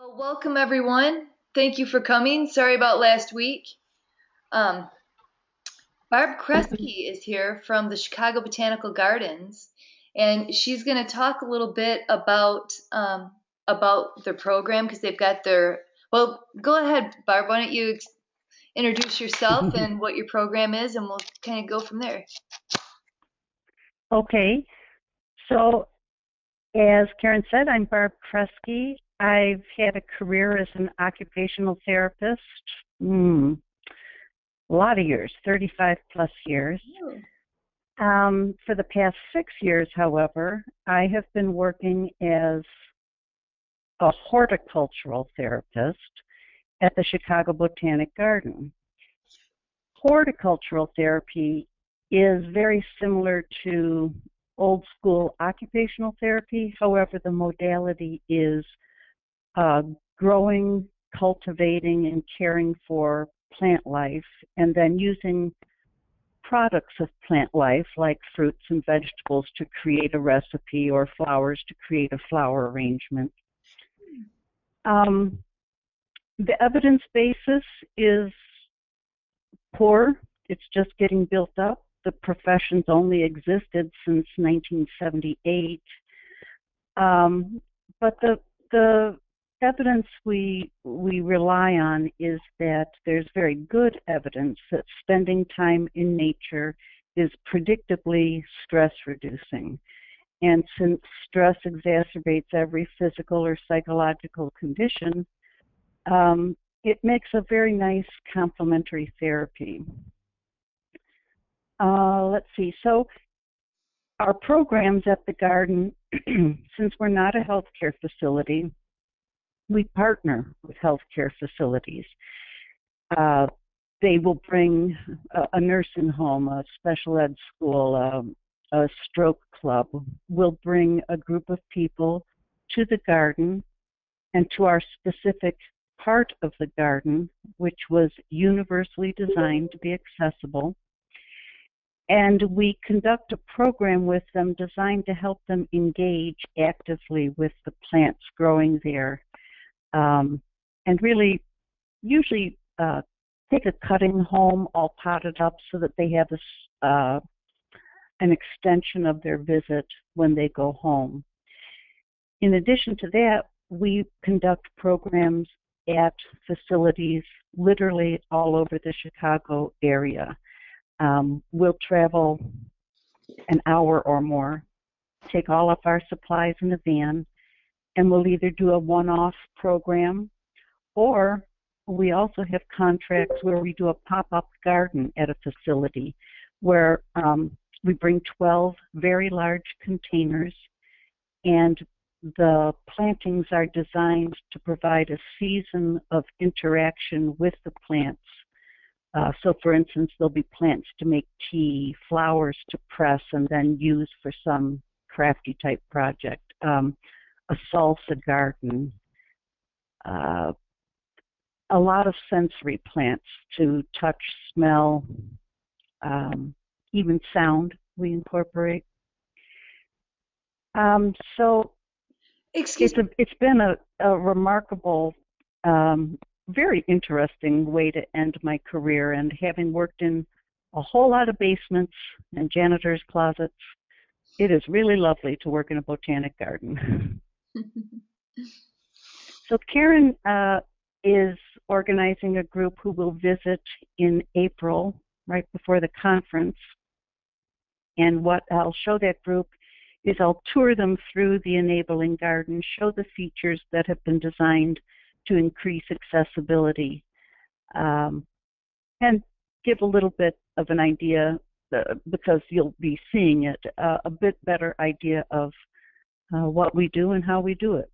Well, welcome everyone. Thank you for coming. Sorry about last week. Um, Barb Kresge is here from the Chicago Botanical Gardens, and she's going to talk a little bit about their program because they've got their. Well, go ahead, Barb. Why don't you introduce yourself and what your program is, and we'll kind of go from there. Okay, so as Karen said, I'm Barb Kresge. I've had a career as an occupational therapist, a lot of years, 35 plus years. For the past 6 years, however, I have been working as a horticultural therapist at the Chicago Botanic Garden. Horticultural therapy is very similar to old school occupational therapy. However, the modality is growing, cultivating, and caring for plant life, and then using products of plant life like fruits and vegetables to create a recipe or flowers to create a flower arrangement. The evidence basis is poor. It's just getting built up. The profession's only existed since 1978. But the evidence we rely on is that there's very good evidence that spending time in nature is predictably stress reducing. And since stress exacerbates every physical or psychological condition, it makes a very nice complementary therapy. Let's see. So our programs at the garden, since we're not a healthcare facility, we partner with healthcare facilities. They will bring a nursing home, a special ed school, a stroke club. We'll bring a group of people to the garden and to our specific part of the garden, which was universally designed to be accessible. And we conduct a program with them designed to help them engage actively with the plants growing there. And really, usually take a cutting home all potted up so that they have an extension of their visit when they go home. In addition to that, we conduct programs at facilities literally all over the Chicago area. We'll travel an hour or more, take all of our supplies in a van, and we'll either do a one-off program, or we also have contracts where we do a pop-up garden at a facility where we bring 12 very large containers, and the plantings are designed to provide a season of interaction with the plants. So, for instance, there'll be plants to make tea, flowers to press and then use for some crafty type project, a salsa garden, a lot of sensory plants to touch, smell, even sound we incorporate. So it's been a remarkable, very interesting way to end my career, and having worked in a whole lot of basements and janitor's closets, it is really lovely to work in a botanic garden. So Karen is organizing a group who will visit in April, right before the conference. And what I'll show that group is I'll tour them through the enabling garden, show the features that have been designed to increase accessibility, and give a little bit of an idea, because you'll be seeing it, a bit better idea of what we do and how we do it.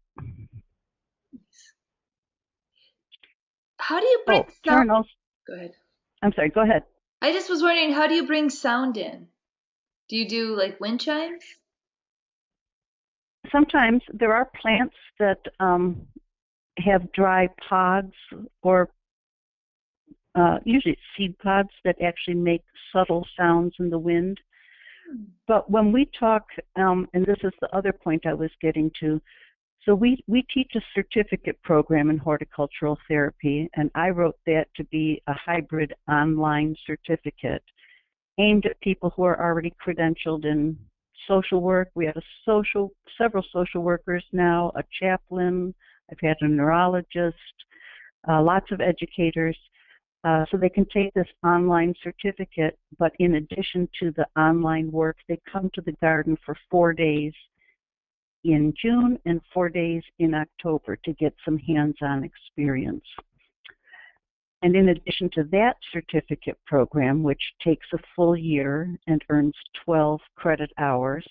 How do you bring sound? Karen also, go ahead. I'm sorry, go ahead. I just was wondering, how do you bring sound in? Do you do like wind chimes? Sometimes there are plants that have dry pods, or usually it's seed pods that actually make subtle sounds in the wind. But when we talk, and this is the other point I was getting to, So we teach a certificate program in horticultural therapy, and I wrote that to be a hybrid online certificate aimed at people who are already credentialed in social work. We have several social workers now, a chaplain, I've had a neurologist, lots of educators. So they can take this online certificate, but in addition to the online work, they come to the garden for 4 days in June and 4 days in October to get some hands-on experience. And in addition to that certificate program, which takes a full year and earns 12 credit hours,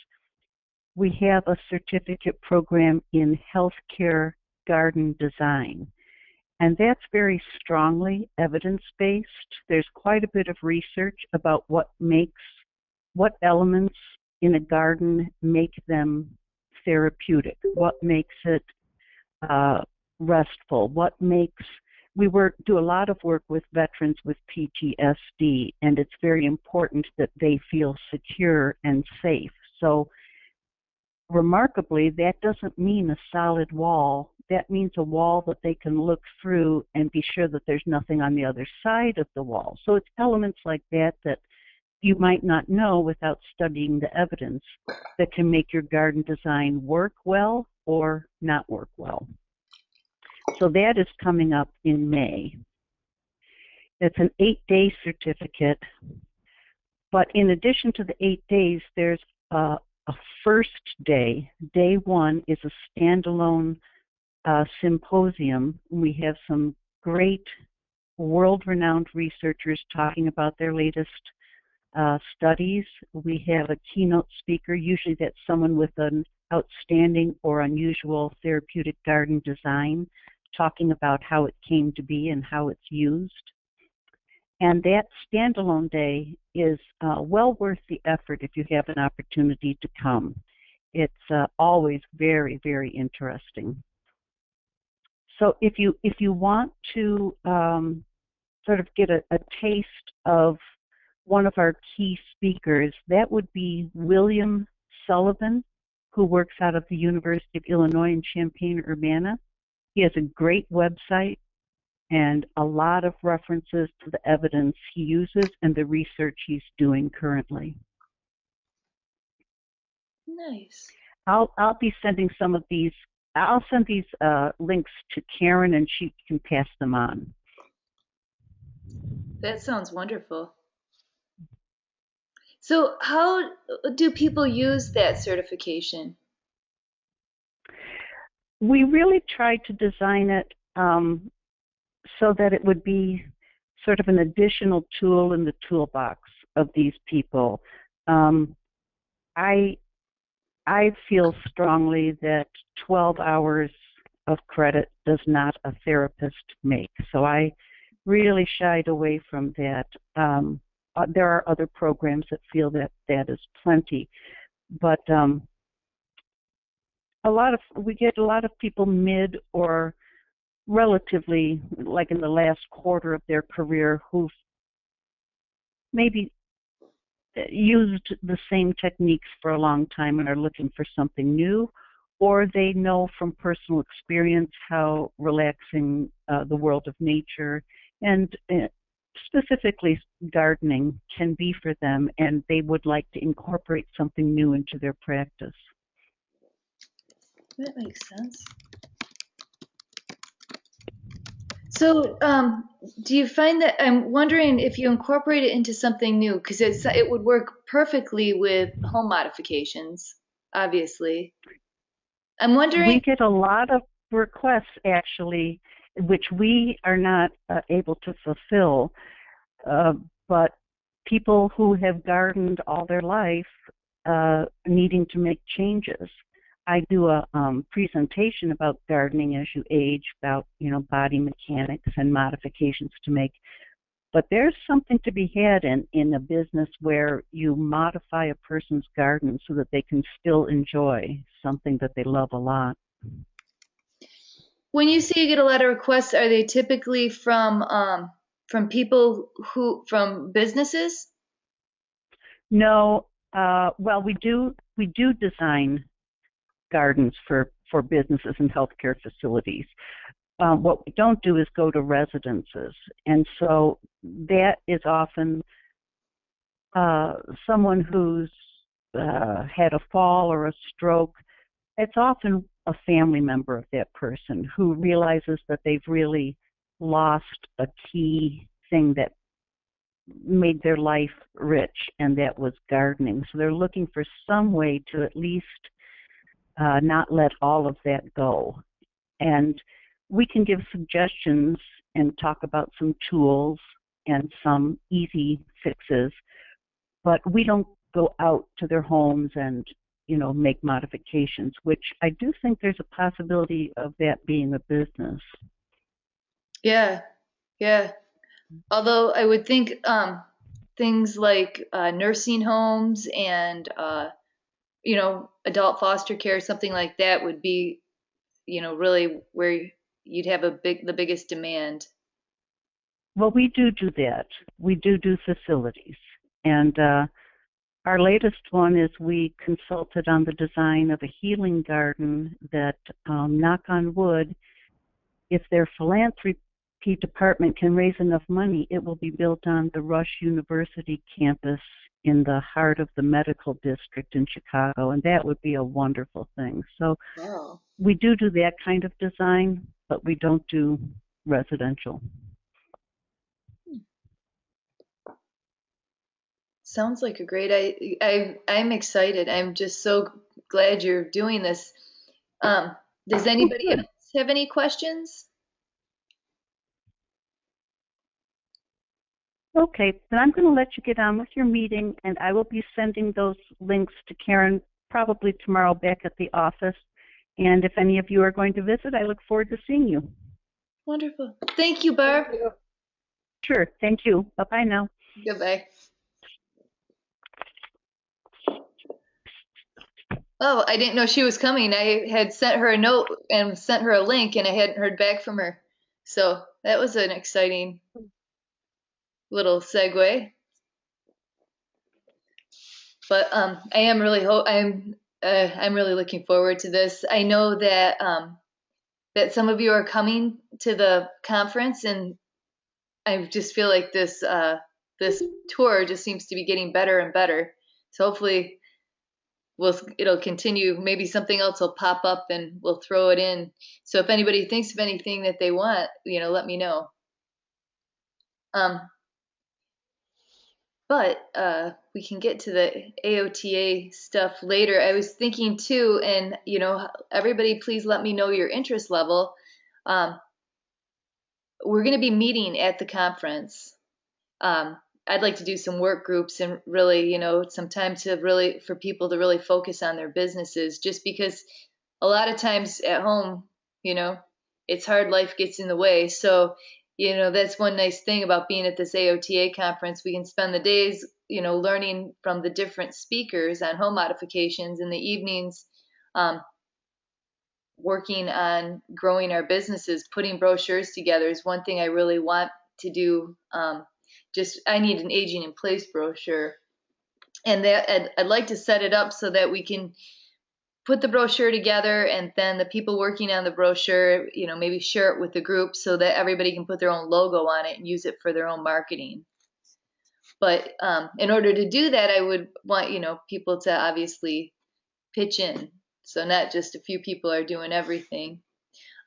we have a certificate program in healthcare garden design. And that's very strongly evidence-based. There's quite a bit of research about what elements in a garden make them therapeutic, what makes it restful, we do a lot of work with veterans with PTSD, and it's very important that they feel secure and safe. So remarkably, that doesn't mean a solid wall. That means a wall that they can look through and be sure that there's nothing on the other side of the wall. So it's elements like that that you might not know without studying the evidence that can make your garden design work well or not work well. So that is coming up in May. It's an 8-day certificate, but in addition to the 8 days, there's a first day. Day one is a standalone symposium. We have some great world-renowned researchers talking about their latest studies. We have a keynote speaker, usually that's someone with an outstanding or unusual therapeutic garden design, talking about how it came to be and how it's used. And that standalone day is well worth the effort if you have an opportunity to come. It's always very, very interesting. So if you want to sort of get a taste of one of our key speakers, that would be William Sullivan, who works out of the University of Illinois in Champaign-Urbana. He has a great website and a lot of references to the evidence he uses and the research he's doing currently. Nice. I'll be sending some of these. I'll send these links to Karen, and she can pass them on. That sounds wonderful. So how do people use that certification? We really tried to design it so that it would be sort of an additional tool in the toolbox of these people. I feel strongly that 12 hours of credit does not a therapist make. So I really shied away from that. There are other programs that feel that that is plenty, but we get a lot of people mid or relatively, like in the last quarter of their career, who've maybe used the same techniques for a long time and are looking for something new, or they know from personal experience how relaxing the world of nature and specifically gardening can be for them, and they would like to incorporate something new into their practice. That makes sense. So, do you find that, I'm wondering if you incorporate it into something new, because it would work perfectly with home modifications, obviously. I'm wondering. We get a lot of requests, actually, which we are not able to fulfill, but people who have gardened all their life needing to make changes. I do a presentation about gardening as you age, about body mechanics and modifications to make. But there's something to be had in a business where you modify a person's garden so that they can still enjoy something that they love a lot. When you say you get a lot of requests, are they typically from people from businesses? No, well, we do design gardens for for businesses and healthcare facilities. What we don't do is go to residences. And so that is often someone who's had a fall or a stroke. It's often a family member of that person who realizes that they've really lost a key thing that made their life rich, and that was gardening. So they're looking for some way to at least not let all of that go. And we can give suggestions and talk about some tools and some easy fixes, but we don't go out to their homes and make modifications, which I do think there's a possibility of that being a business. Yeah, yeah. Although I would think things like nursing homes and adult foster care, something like that would be, really where you'd have the biggest demand. Well, we do that. We do facilities. And our latest one is we consulted on the design of a healing garden that, knock on wood, if their philanthropy department can raise enough money, it will be built on the Rush University campus in the heart of the medical district in Chicago, and that would be a wonderful thing. So Wow. we do that kind of design, but we don't do residential. Sounds like a great I'm excited. I'm just so glad you're doing this. Does anybody else have any questions? Okay, then I'm going to let you get on with your meeting, and I will be sending those links to Karen probably tomorrow back at the office. And if any of you are going to visit, I look forward to seeing you. Wonderful. Thank you, Barb. Sure, thank you. Bye-bye now. Goodbye. Oh, I didn't know she was coming. I had sent her a note and sent her a link, and I hadn't heard back from her. So that was an exciting little segue. But I am really I'm really looking forward to this. I know that that some of you are coming to the conference, and I just feel like this tour just seems to be getting better and better. So hopefully it'll continue. Maybe something else will pop up and we'll throw it in. So if anybody thinks of anything that they want, let me know. But we can get to the AOTA stuff later. I was thinking too, and everybody, please let me know your interest level. We're going to be meeting at the conference. I'd like to do some work groups and really, some time for people to really focus on their businesses, just because a lot of times at home, it's hard, life gets in the way. So, that's one nice thing about being at this AOTA conference. We can spend the days, learning from the different speakers on home modifications, in the evenings, working on growing our businesses. Putting brochures together is one thing I really want to do. I need an aging in place brochure, and I'd like to set it up so that we can put the brochure together, and then the people working on the brochure, maybe share it with the group so that everybody can put their own logo on it and use it for their own marketing. But in order to do that, I would want, people to obviously pitch in. So not just a few people are doing everything.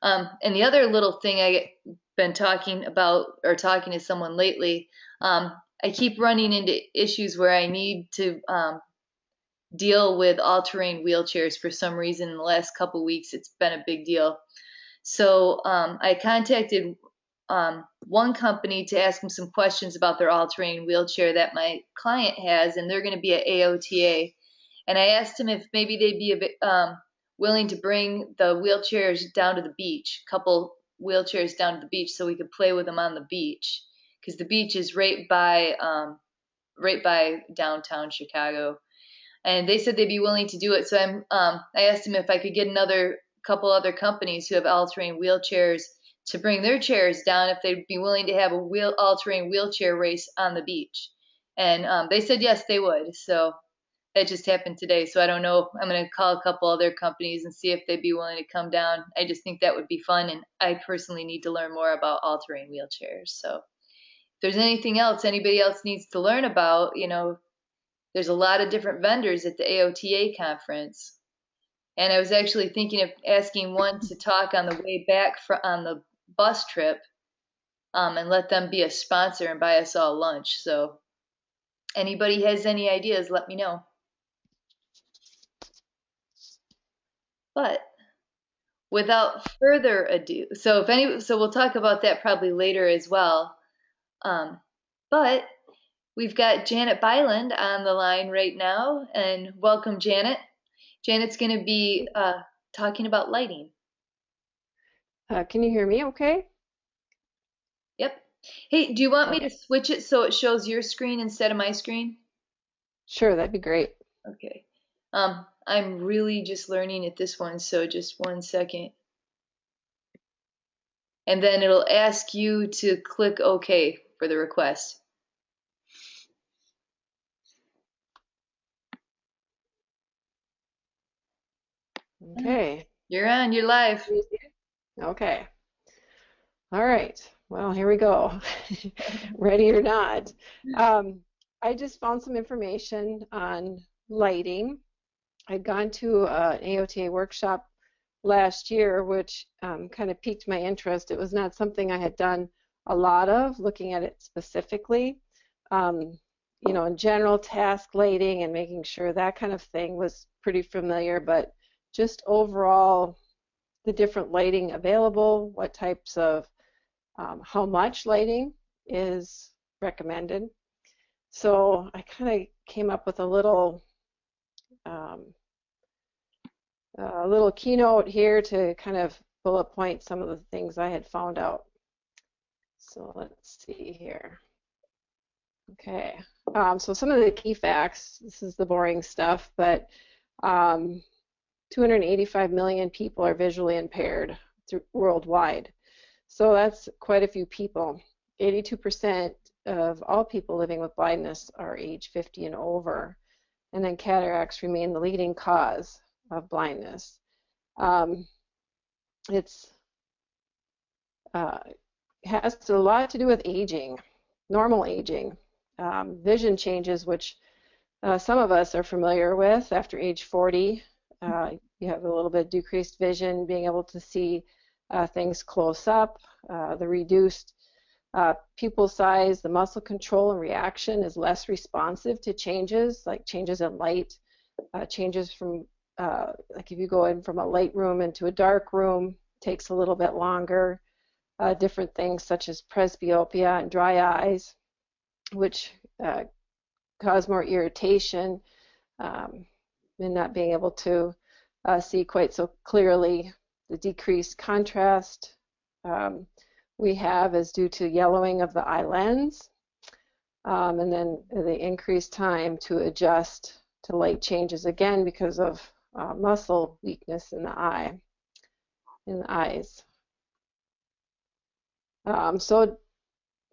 And the other little thing I've been talking about, or talking to someone lately, I keep running into issues where I need to deal with all-terrain wheelchairs for some reason. In the last couple weeks, it's been a big deal. So I contacted one company to ask them some questions about their all-terrain wheelchair that my client has, and they're going to be at AOTA. And I asked them if maybe they'd be a bit willing to bring the wheelchairs down to the beach, a couple wheelchairs down to the beach, so we could play with them on the beach, because the beach is right by downtown Chicago. And they said they'd be willing to do it. So I asked them if I could get another couple other companies who have all-terrain wheelchairs to bring their chairs down, if they'd be willing to have a all-terrain wheelchair race on the beach. And they said yes, they would. So that just happened today. So I don't know. I'm going to call a couple other companies and see if they'd be willing to come down. I just think that would be fun. And I personally need to learn more about all-terrain wheelchairs. So if there's anything else anybody else needs to learn about, there's a lot of different vendors at the AOTA conference. And I was actually thinking of asking one to talk on the way back on the bus trip, and let them be a sponsor and buy us all lunch. So anybody has any ideas, let me know. But without further ado, so we'll talk about that probably later as well. But we've got Janet Byland on the line right now, and welcome, Janet. Janet's going to be talking about lighting. Can you hear me okay? Yep. Hey, do you want me Okay. to switch it so it shows your screen instead of my screen? Sure, that'd be great. Okay. I'm really just learning at this one, so just 1 second. And then it'll ask you to click OK for the request. Okay. You're on, you're live. Okay. All right. Well, here we go. Ready or not. I just found some information on lighting. I'd gone to an AOTA workshop last year, which kind of piqued my interest. It was not something I had done a lot of, looking at it specifically. In general, task lighting and making sure that kind of thing was pretty familiar, but just overall, the different lighting available, what types of, how much lighting is recommended. So I kind of came up with um, a little keynote here to kind of bullet point some of the things I had found out. So let's see here. Okay, so some of the key facts, this is the boring stuff, but 285 million people are visually impaired worldwide. So that's quite a few people. 82% of all people living with blindness are age 50 and over. And then cataracts remain the leading cause of blindness. It's has a lot to do with aging, normal aging, vision changes, which some of us are familiar with after age 40. You have a little bit decreased vision, being able to see things close up, the reduced pupil size, the muscle control and reaction is less responsive to changes, like changes in light, changes from, like if you go in from a light room into a dark room, takes a little bit longer. Different things such as presbyopia and dry eyes, which cause more irritation and not being able to see quite so clearly. The decreased contrast we have is due to yellowing of the eye lens, and then the increased time to adjust to light changes, again because of muscle weakness in the eyes. So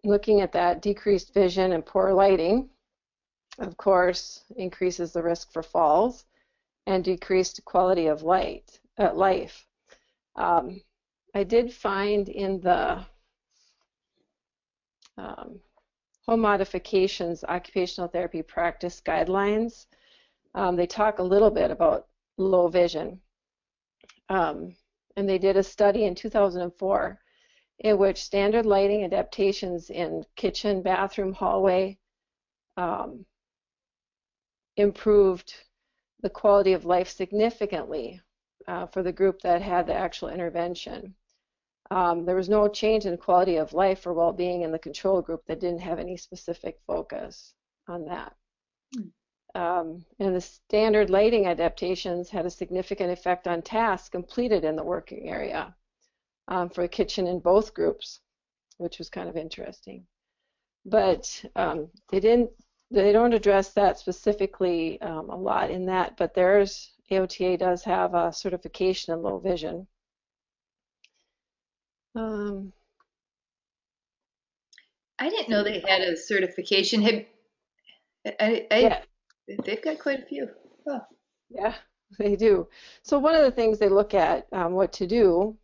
looking at that decreased vision and poor lighting, of course, increases the risk for falls and decreased quality of life. I did find in the home modifications occupational therapy practice guidelines, they talk a little bit about low vision. And they did a study in 2004 in which standard lighting adaptations in kitchen, bathroom, hallway improved the quality of life significantly for the group that had the actual intervention. There was no change in quality of life or well-being in the control group that didn't have any specific focus on that. And the standard lighting adaptations had a significant effect on tasks completed in the working area for the kitchen in both groups, which was kind of interesting. But they don't address that specifically a lot in that, but AOTA does have a certification in low vision. I didn't know they had a certification. Yeah. They've got quite a few. Oh, Yeah, they do. So one of the things they look at what to do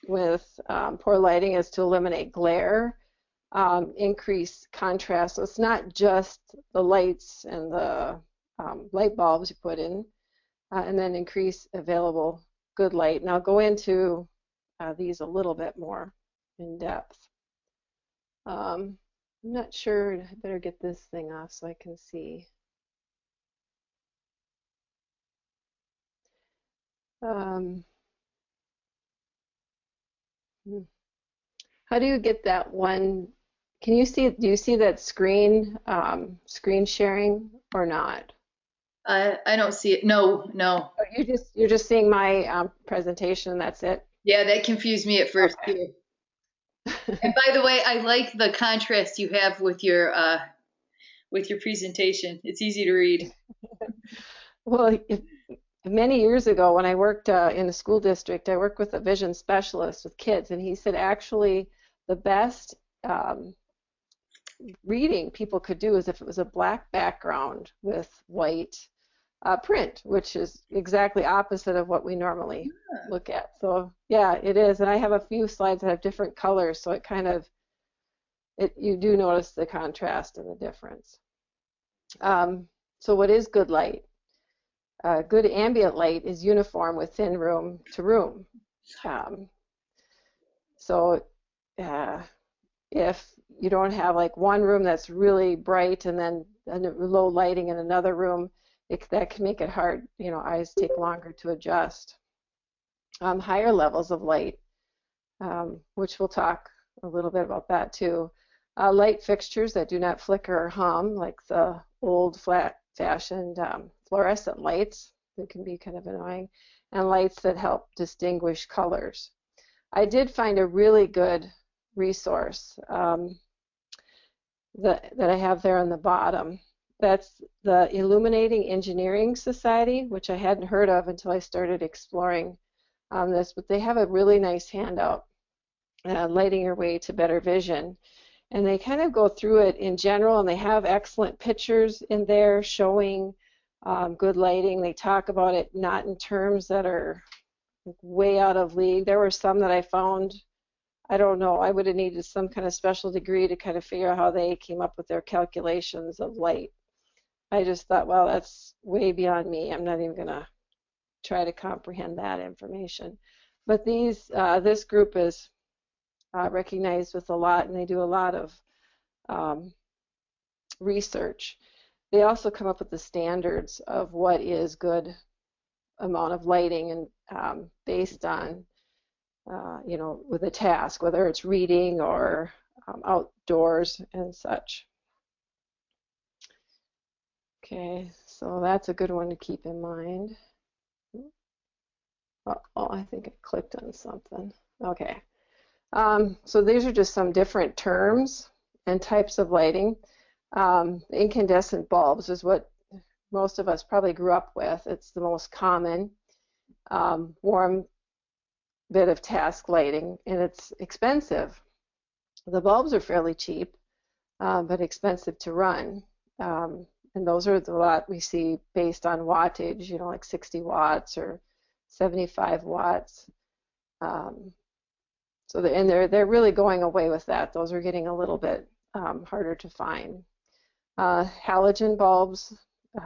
with poor lighting is to eliminate glare, increase contrast. So it's not just the lights and the light bulbs you put in, and then increase available good light. And I'll go into these a little bit more in depth. I'm not sure. I better get this thing off so I can see. Um, hmm. How do you get that one? Can you see, do you see that screen, screen sharing or not? I don't see it. No, no. Oh, you're just seeing my presentation, that's it? Yeah, that confused me at first Okay. too. And by the way, I like the contrast you have with your presentation. It's easy to read. Well, many years ago when I worked in a school district, I worked with a vision specialist with kids, and he said actually the best um, reading people could do is if it was a black background with white print, which is exactly opposite of what we normally look at. So yeah, it is. And I have a few slides that have different colors, so it kind of, you do notice the contrast and the difference. Um, so what is good light? Good ambient light is uniform within room to room. Um, so uh, if you don't have like one room that's really bright and then low lighting in another room, that can make it hard. Eyes take longer to adjust. Higher levels of light, which we'll talk a little bit about that too. Light fixtures that do not flicker or hum, like the old flat-fashioned fluorescent lights that can be kind of annoying, and lights that help distinguish colors. I did find a really good resource that I have there on the bottom. That's the Illuminating Engineering Society, which I hadn't heard of until I started exploring this, but they have a really nice handout, Lighting Your Way to Better Vision. And they kind of go through it in general, and they have excellent pictures in there showing good lighting. They talk about it not in terms that are way out of league. There were some that I found, I don't know, I would have needed some kind of special degree to kind of figure out how they came up with their calculations of light. I just thought, well, that's way beyond me. I'm not even going to try to comprehend that information. But this group is recognized with a lot, and they do a lot of research. They also come up with the standards of what is good amount of lighting, and based on with a task, whether it's reading or outdoors and such. Okay, so that's a good one to keep in mind. Oh, I think I clicked on something. Okay, so these are just some different terms and types of lighting. Incandescent bulbs is what most of us probably grew up with. It's the most common warm bit of task lighting, and it's expensive. The bulbs are fairly cheap, but expensive to run. And those are the lot we see based on wattage, like 60 watts or 75 watts. So they're really going away with that. Those are getting a little bit harder to find. Halogen bulbs,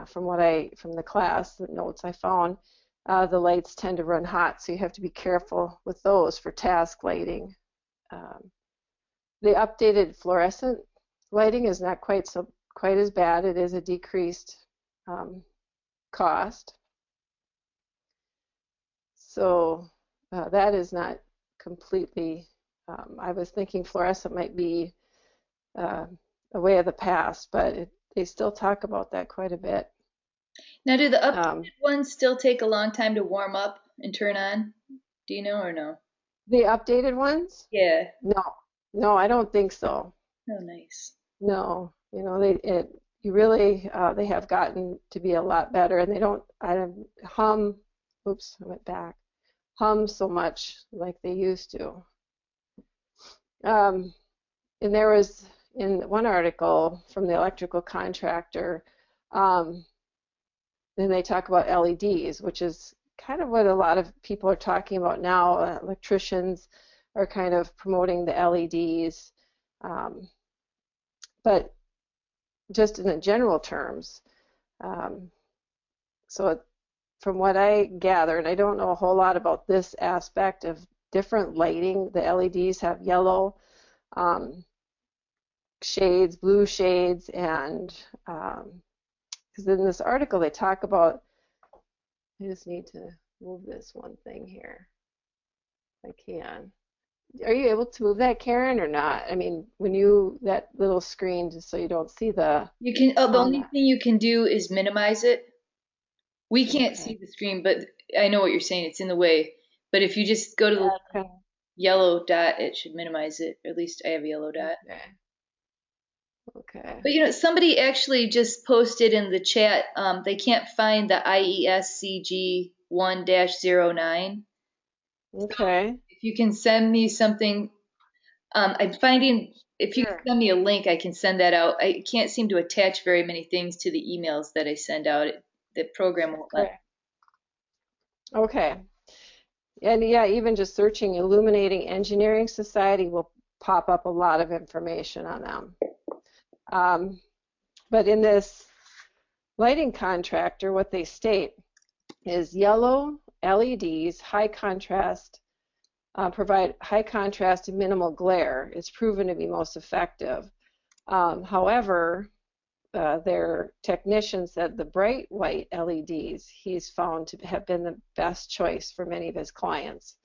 from the class, the notes I found, the lights tend to run hot, so you have to be careful with those for task lighting. The updated fluorescent lighting is not quite as bad. It is a decreased cost. So that is not completely, I was thinking fluorescent might be a way of the past, but they still talk about that quite a bit. Now, do the updated ones still take a long time to warm up and turn on? Do you know or no? The updated ones? Yeah. No, I don't think so. Oh, nice. No, they have gotten to be a lot better, and I don't hum, oops, I went back, hum so much like they used to. And there was, in one article from the electrical contractor, then they talk about LEDs, which is kind of what a lot of people are talking about now. Electricians are kind of promoting the LEDs, but just in the general terms. So from what I gather, and I don't know a whole lot about this aspect of different lighting, the LEDs have yellow shades, blue shades, and because in this article they talk about, I just need to move this one thing here if I can. Are you able to move that, Karen, or not? I mean, when you, that little screen, just so you don't see the You can, the only thing you can do is minimize it. We can't see okay. the screen, but I know what you're saying. It's in the way. But if you just go to the Okay. yellow dot, it should minimize it. Or at least I have a yellow dot. Okay. Okay. But somebody actually just posted in the chat, they can't find the IESCG 1-09. Okay. If you can send me something, I'm finding, if you can Sure. send me a link, I can send that out. I can't seem to attach very many things to the emails that I send out. The program won't let me. Okay. Okay. And yeah, even just searching Illuminating Engineering Society will pop up a lot of information on them. But in this lighting contractor, what they state is yellow LEDs, high contrast, provide high contrast and minimal glare. It's proven to be most effective. However, their technician said the bright white LEDs he's found to have been the best choice for many of his clients.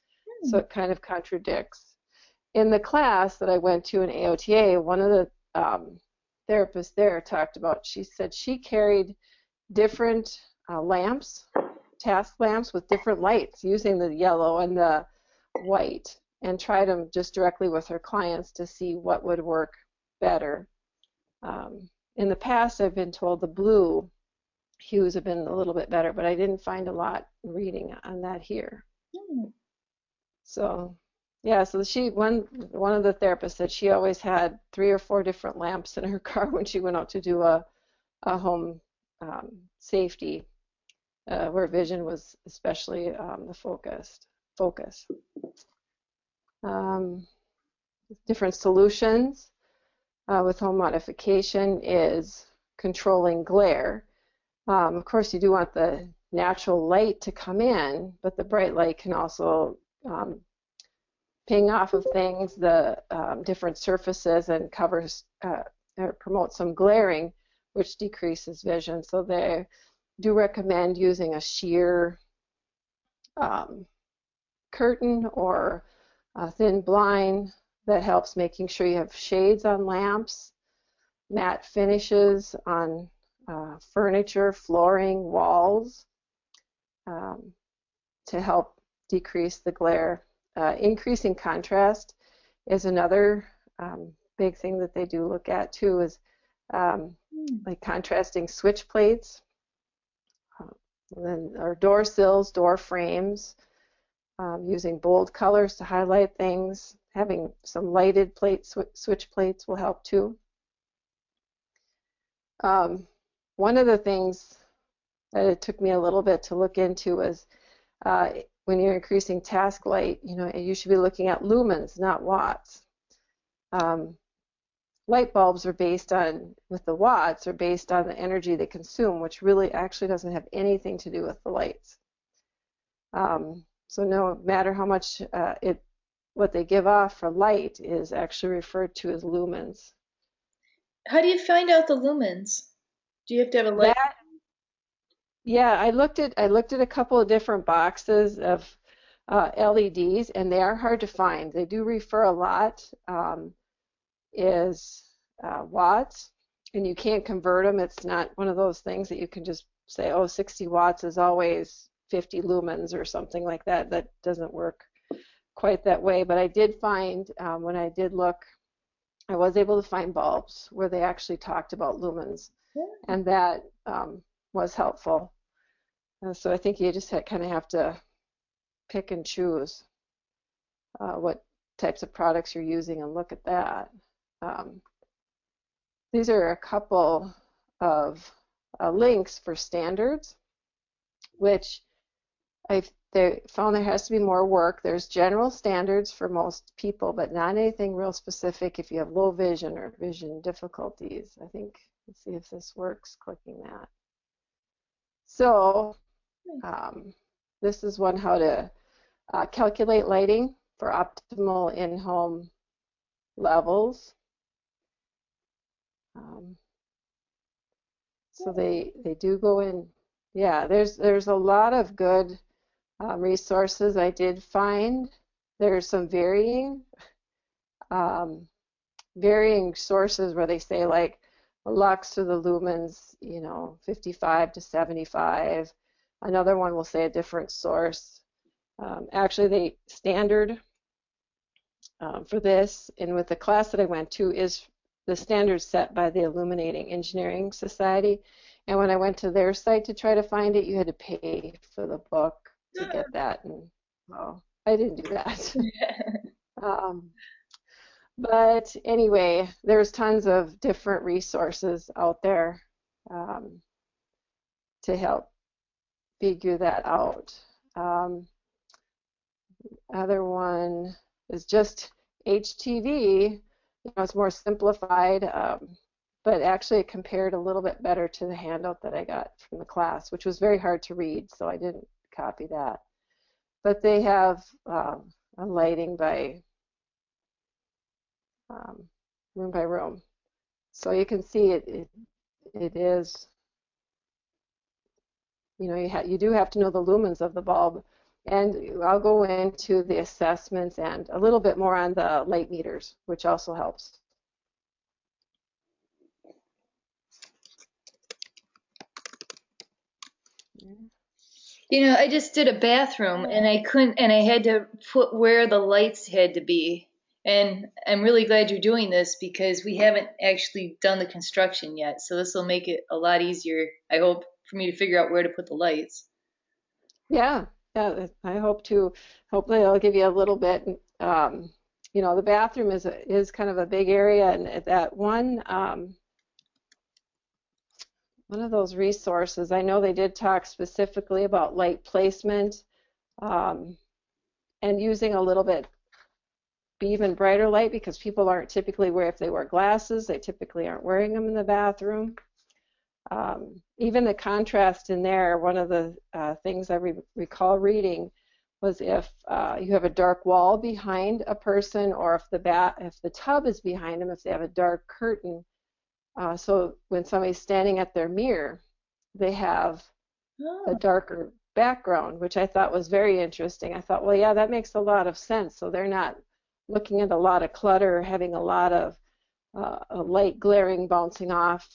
So it kind of contradicts. In the class that I went to in AOTA, one of the therapists there talked about, she said she carried different lamps, task lamps with different lights using the yellow and the white, and tried them just directly with her clients to see what would work better. In the past, I've been told the blue hues have been a little bit better, but I didn't find a lot reading on that here. So, yeah, so one of the therapists said she always had 3 or 4 different lamps in her car when she went out to do a home safety, where vision was especially the focus. Different solutions with home modification is controlling glare. Of course, you do want the natural light to come in, but the bright light can also ping off of things, the different surfaces, and covers or promote some glaring, which decreases vision. So they do recommend using a sheer curtain or a thin blind that helps making sure you have shades on lamps, matte finishes on furniture, flooring, walls, to help decrease the glare. Increasing contrast is another big thing that they do look at too, is like contrasting switch plates, or door sills, door frames, using bold colors to highlight things. Having some lighted switch plates will help too. One of the things that it took me a little bit to look into was when you're increasing task light, you should be looking at lumens, not watts. Light bulbs are based on, with the watts, are based on the energy they consume, which really actually doesn't have anything to do with the lights. So no matter how much what they give off for light is actually referred to as lumens. How do you find out the lumens? Do you have to have a light? Yeah, I looked at a couple of different boxes of LEDs, and they are hard to find. They do refer a lot is watts, and you can't convert them. It's not one of those things that you can just say, oh, 60 watts is always 50 lumens or something like that. That doesn't work quite that way. But I did find, when I did look, I was able to find bulbs where they actually talked about lumens, and that was helpful. So I think you just kind of have to pick and choose what types of products you're using and look at that. These are a couple of links for standards. which they found there has to be more work. There's general standards for most people, but not anything real specific if you have low vision or vision difficulties. I think, let's see if this works, clicking that. So this is one how to calculate lighting for optimal in-home levels. So they do go in. Yeah, there's a lot of good resources I did find. There's some varying sources where they say like a lux or the lumens, 55 to 75. Another one will say a different source. Actually, the standard for this, and with the class that I went to, is the standard set by the Illuminating Engineering Society. And when I went to their site to try to find it, you had to pay for the book to get that. And well, I didn't do that. But anyway, there's tons of different resources out there to help figure that out. Other one is just HTV. It's more simplified, but actually it compared a little bit better to the handout that I got from the class, which was very hard to read, so I didn't copy that. But they have a lighting by room by room, so you can see it is. You do have to know the lumens of the bulb, and I'll go into the assessments and a little bit more on the light meters, which also helps. I just did a bathroom and I had to put where the lights had to be. And I'm really glad you're doing this because we haven't actually done the construction yet. So this will make it a lot easier, I hope, for me to figure out where to put the lights. Yeah, I hope to. Hopefully I'll give you a little bit. The bathroom is kind of a big area, and that one of those resources, I know they did talk specifically about light placement and using a little bit even brighter light, because people aren't typically if they wear glasses, they typically aren't wearing them in the bathroom. Even the contrast in there, one of the things I recall reading was if you have a dark wall behind a person, or if the tub is behind them, if they have a dark curtain. So when somebody's standing at their mirror, they have a darker background, which I thought was very interesting. I thought, well, yeah, that makes a lot of sense. So they're not looking at a lot of clutter, having a lot of light glaring, bouncing off,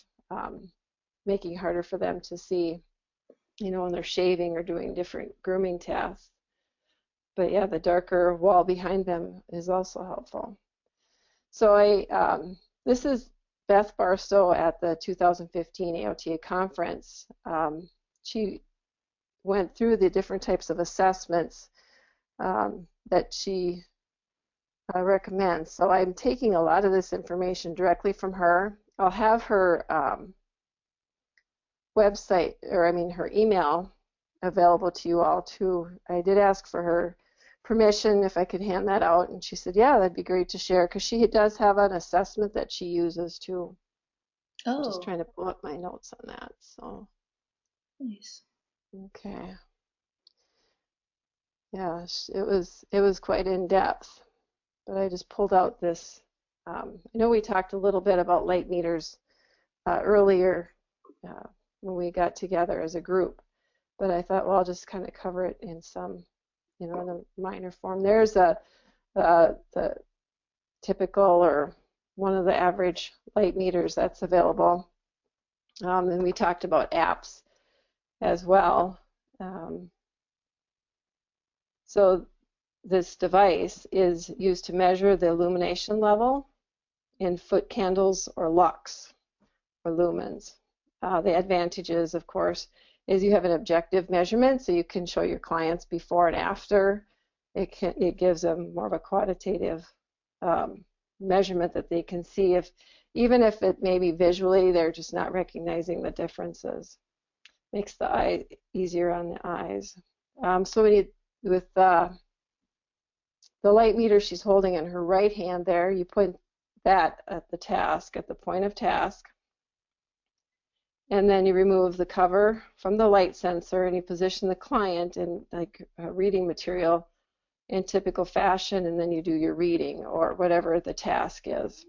making it harder for them to see, when they're shaving or doing different grooming tasks. But yeah, the darker wall behind them is also helpful. So this is Beth Barstow at the 2015 AOTA conference. She went through the different types of assessments that she recommends. So I'm taking a lot of this information directly from her. I'll have her website, her email available to you all too. I did ask for her permission if I could hand that out, and she said, yeah, that'd be great to share, because she does have an assessment that she uses too. I'm just trying to pull up my notes on that. So nice. Okay. Yeah, it was quite in depth, but I just pulled out this. I know we talked a little bit about light meters earlier when we got together as a group, but I thought, well, I'll just kind of cover it in some, in a minor form. There's the typical or one of the average light meters that's available, and we talked about apps as well. So this device is used to measure the illumination level in foot candles or lux or lumens. The advantages, of course, is you have an objective measurement, so you can show your clients before and after. It gives them more of a quantitative measurement that they can see, even if it maybe visually they're just not recognizing the differences. makes the eye easier on the eyes. So with the light meter she's holding in her right hand there, you put that at the task, at the point of task, and then you remove the cover from the light sensor and you position the client in like reading material in typical fashion, and then you do your reading or whatever the task is.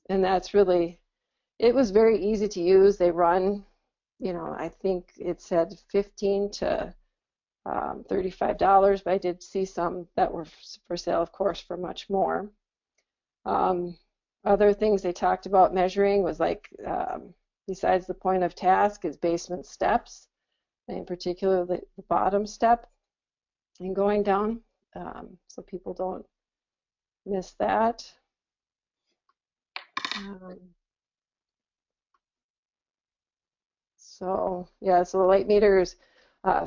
And that's really, it was very easy to use. They run, you know, I think it said $15 to $35, but I did see some that were for sale, of course, for much more. Other things they talked about measuring was like, besides the point of task, is basement steps, and in particular the bottom step and going down, so people don't miss that. So yeah, so the light meter is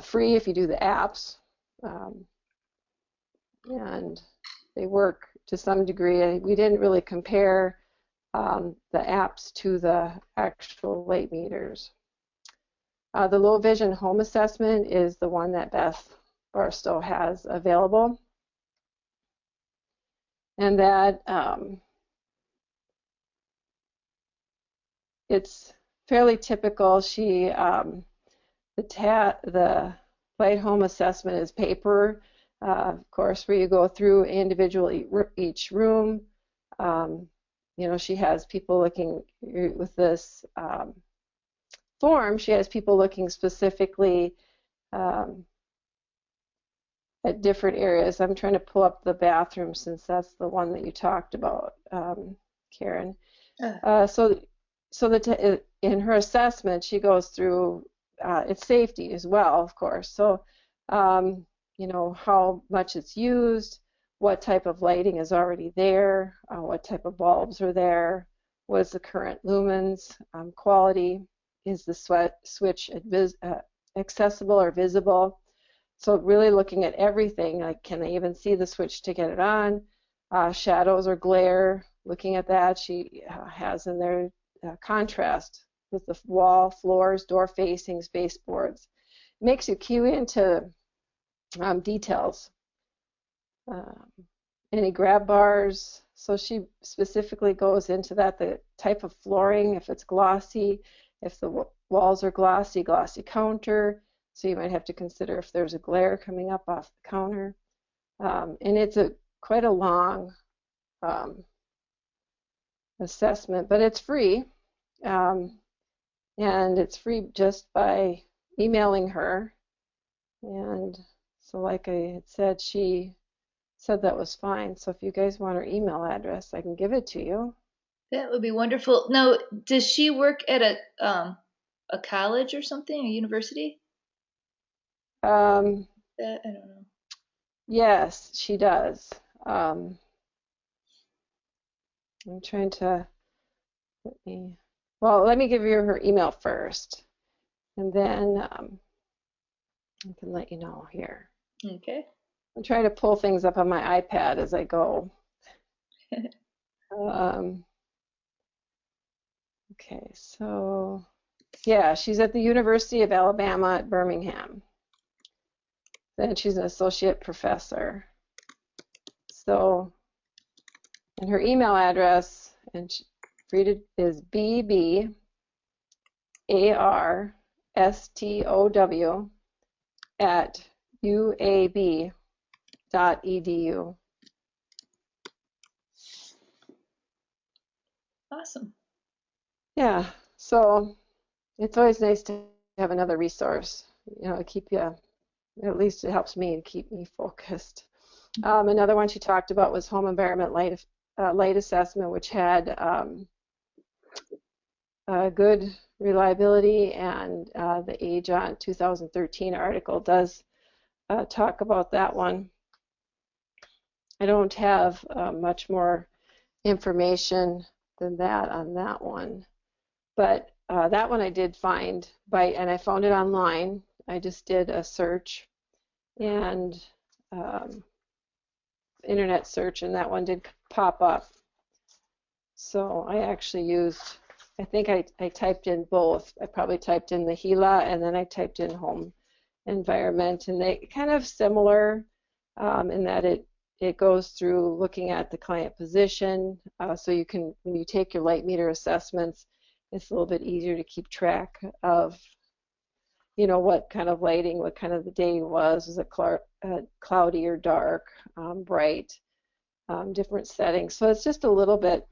free if you do the apps, and they work to some degree. We didn't really compare the apps to the actual light meters. The low vision home assessment is the one that Beth Barstow has available, and that it's fairly typical. The light home assessment is paper, of course, where you go through each room. You know, she has people looking with this form. She has people looking specifically at different areas. I'm trying to pull up the bathroom since that's the one that you talked about, Karen. In her assessment, she goes through its safety as well, of course. So, you know, how much it's used, what type of lighting is already there, what type of bulbs are there, what is the current lumens, quality, is the switch accessible or visible. So really looking at everything, like can they even see the switch to get it on, shadows or glare, looking at that. She has in there contrast with the wall, floors, door facings, baseboards. It makes you cue into details. Any grab bars. So she specifically goes into that, the type of flooring, if it's glossy, if the walls are glossy counter. So you might have to consider if there's a glare coming up off the counter. And it's quite a long assessment, but it's free. And it's free just by emailing her. And so like I had said, she said that was fine. So if you guys want her email address, I can give it to you. That would be wonderful. Now, does she work at a college or something, a university? I don't know. Yes, she does. I'm trying to let me give you her email first, and then I can let you know here. Okay. I'm trying to pull things up on my iPad as I go. Okay, so yeah, she's at the University of Alabama at Birmingham. Then she's an associate professor. So, and her email address is bbbarstow@uab.edu. Awesome. Yeah, so it's always nice to have another resource, you know, to keep you, at least it helps me to keep me focused. Another one she talked about was home environment light assessment, which had good reliability, and the Age on 2013 article does talk about that one. I don't have much more information than that on that one, but that one I did find and I found it online. I just did a search and internet search, and that one did pop up. So I actually used I think I typed in both. I probably typed in the Gila and then I typed in home environment, and they kind of similar in that it goes through looking at the client position, so you can, when you take your light meter assessments, it's a little bit easier to keep track of, you know, what kind of lighting, what kind of the day was it cloudy or dark, bright, different settings. So it's just a little bit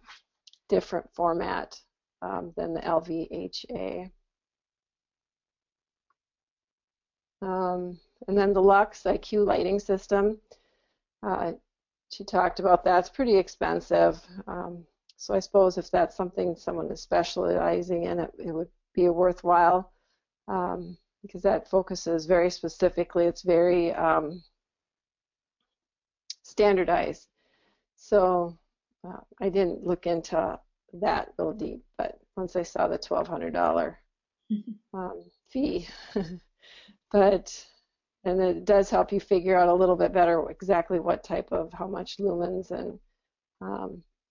different format than the LVHA. And then the Lux IQ lighting system, she talked about that. It's pretty expensive. So I suppose if that's something someone is specializing in, it would be a worthwhile, because that focuses very specifically. It's very standardized. So I didn't look into that real deep, but once I saw the $1,200 fee, and it does help you figure out a little bit better exactly what type of, how much lumens and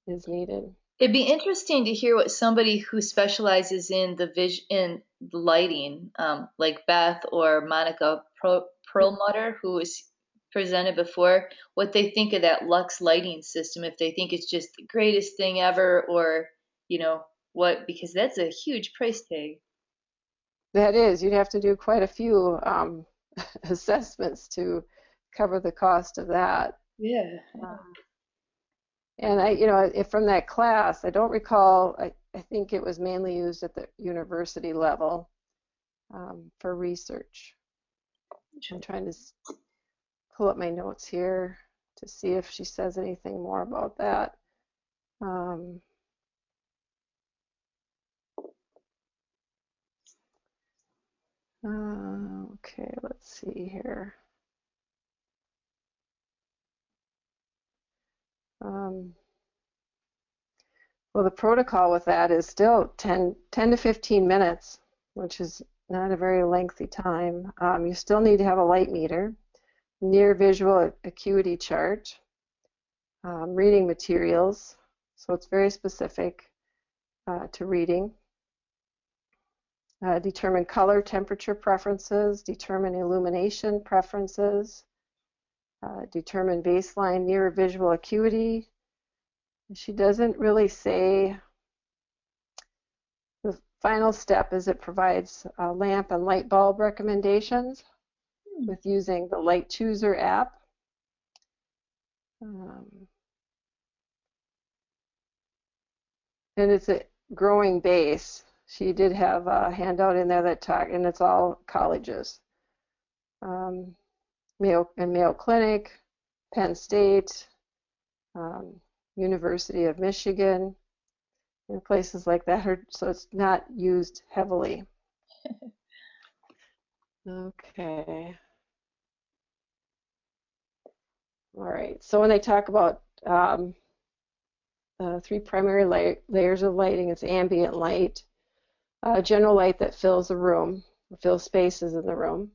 is needed. It'd be interesting to hear what somebody who specializes in in the lighting, like Beth or Monica Perlmutter, who was presented before, what they think of that Lux lighting system, if they think it's just the greatest thing ever, or you know what, because that's a huge price tag. That is, you'd have to do quite a few assessments to cover the cost of that. Yeah. And you know, from that class, I don't recall, I think it was mainly used at the university level for research. I'm trying to pull up my notes here to see if she says anything more about that. Okay, let's see here. Well, the protocol with that is still 10 to 15 minutes, which is not a very lengthy time. You still need to have a light meter, near visual acuity chart, reading materials, so it's very specific to reading. Determine color temperature preferences, determine illumination preferences, determine baseline near visual acuity. She doesn't really say. The final step is it provides lamp and light bulb recommendations with using the Light Chooser app. And it's a growing base. She did have a handout in there that talked, and it's all colleges. Mayo Clinic, Penn State, University of Michigan, and places like that. So it's not used heavily. Okay. All right. So when they talk about three primary layers of lighting, it's ambient light, general light that fills the room, fills spaces in the room.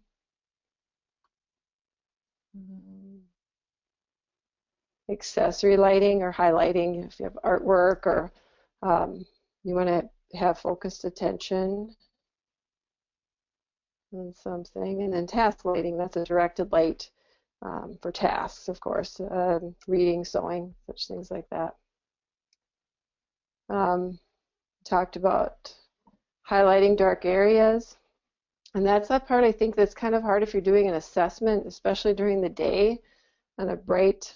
Accessory lighting or highlighting if you have artwork or you want to have focused attention on something. And then task lighting, that's a directed light for tasks, of course, reading, sewing, such things like that. Talked about highlighting dark areas. And that's that part I think that's kind of hard if you're doing an assessment, especially during the day. On a bright,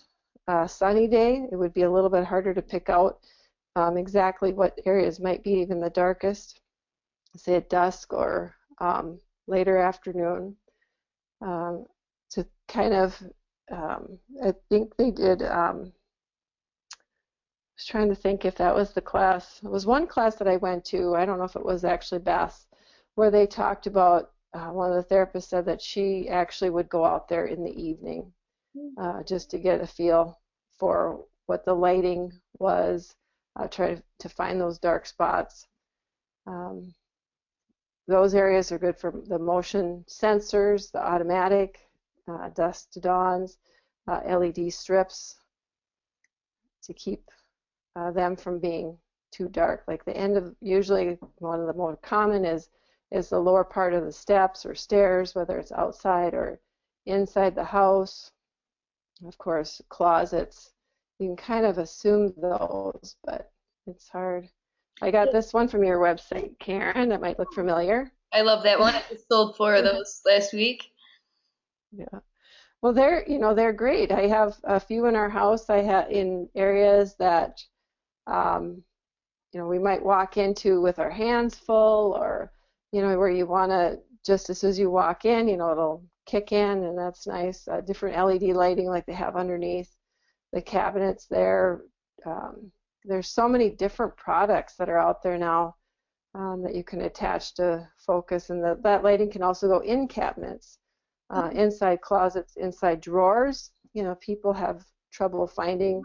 sunny day, it would be a little bit harder to pick out exactly what areas might be even the darkest, say at dusk or later afternoon. To kind of, I think they did, I was trying to think if that was the class. It was one class that I went to, I don't know if it was actually Beth, where they talked about, one of the therapists said that she actually would go out there in the evening just to get a feel for what the lighting was, try to find those dark spots. Those areas are good for the motion sensors, the automatic, dusk to dawns, LED strips to keep them from being too dark. Like the end of, usually one of the more common is the lower part of the steps or stairs, whether it's outside or inside the house. Of course, closets. You can kind of assume those, but it's hard. I got this one from your website, Karen, that might look familiar. I love that one. I just sold 4 of those last week. Yeah. Well, they're great. I have a few in our house. I have in areas that um, we might walk into with our hands full, or where you want to, just as soon as you walk in, it'll kick in, and that's nice. Different LED lighting like they have underneath the cabinets there. There's so many different products that are out there now that you can attach to focus, and that lighting can also go in cabinets, inside closets, inside drawers. People have trouble finding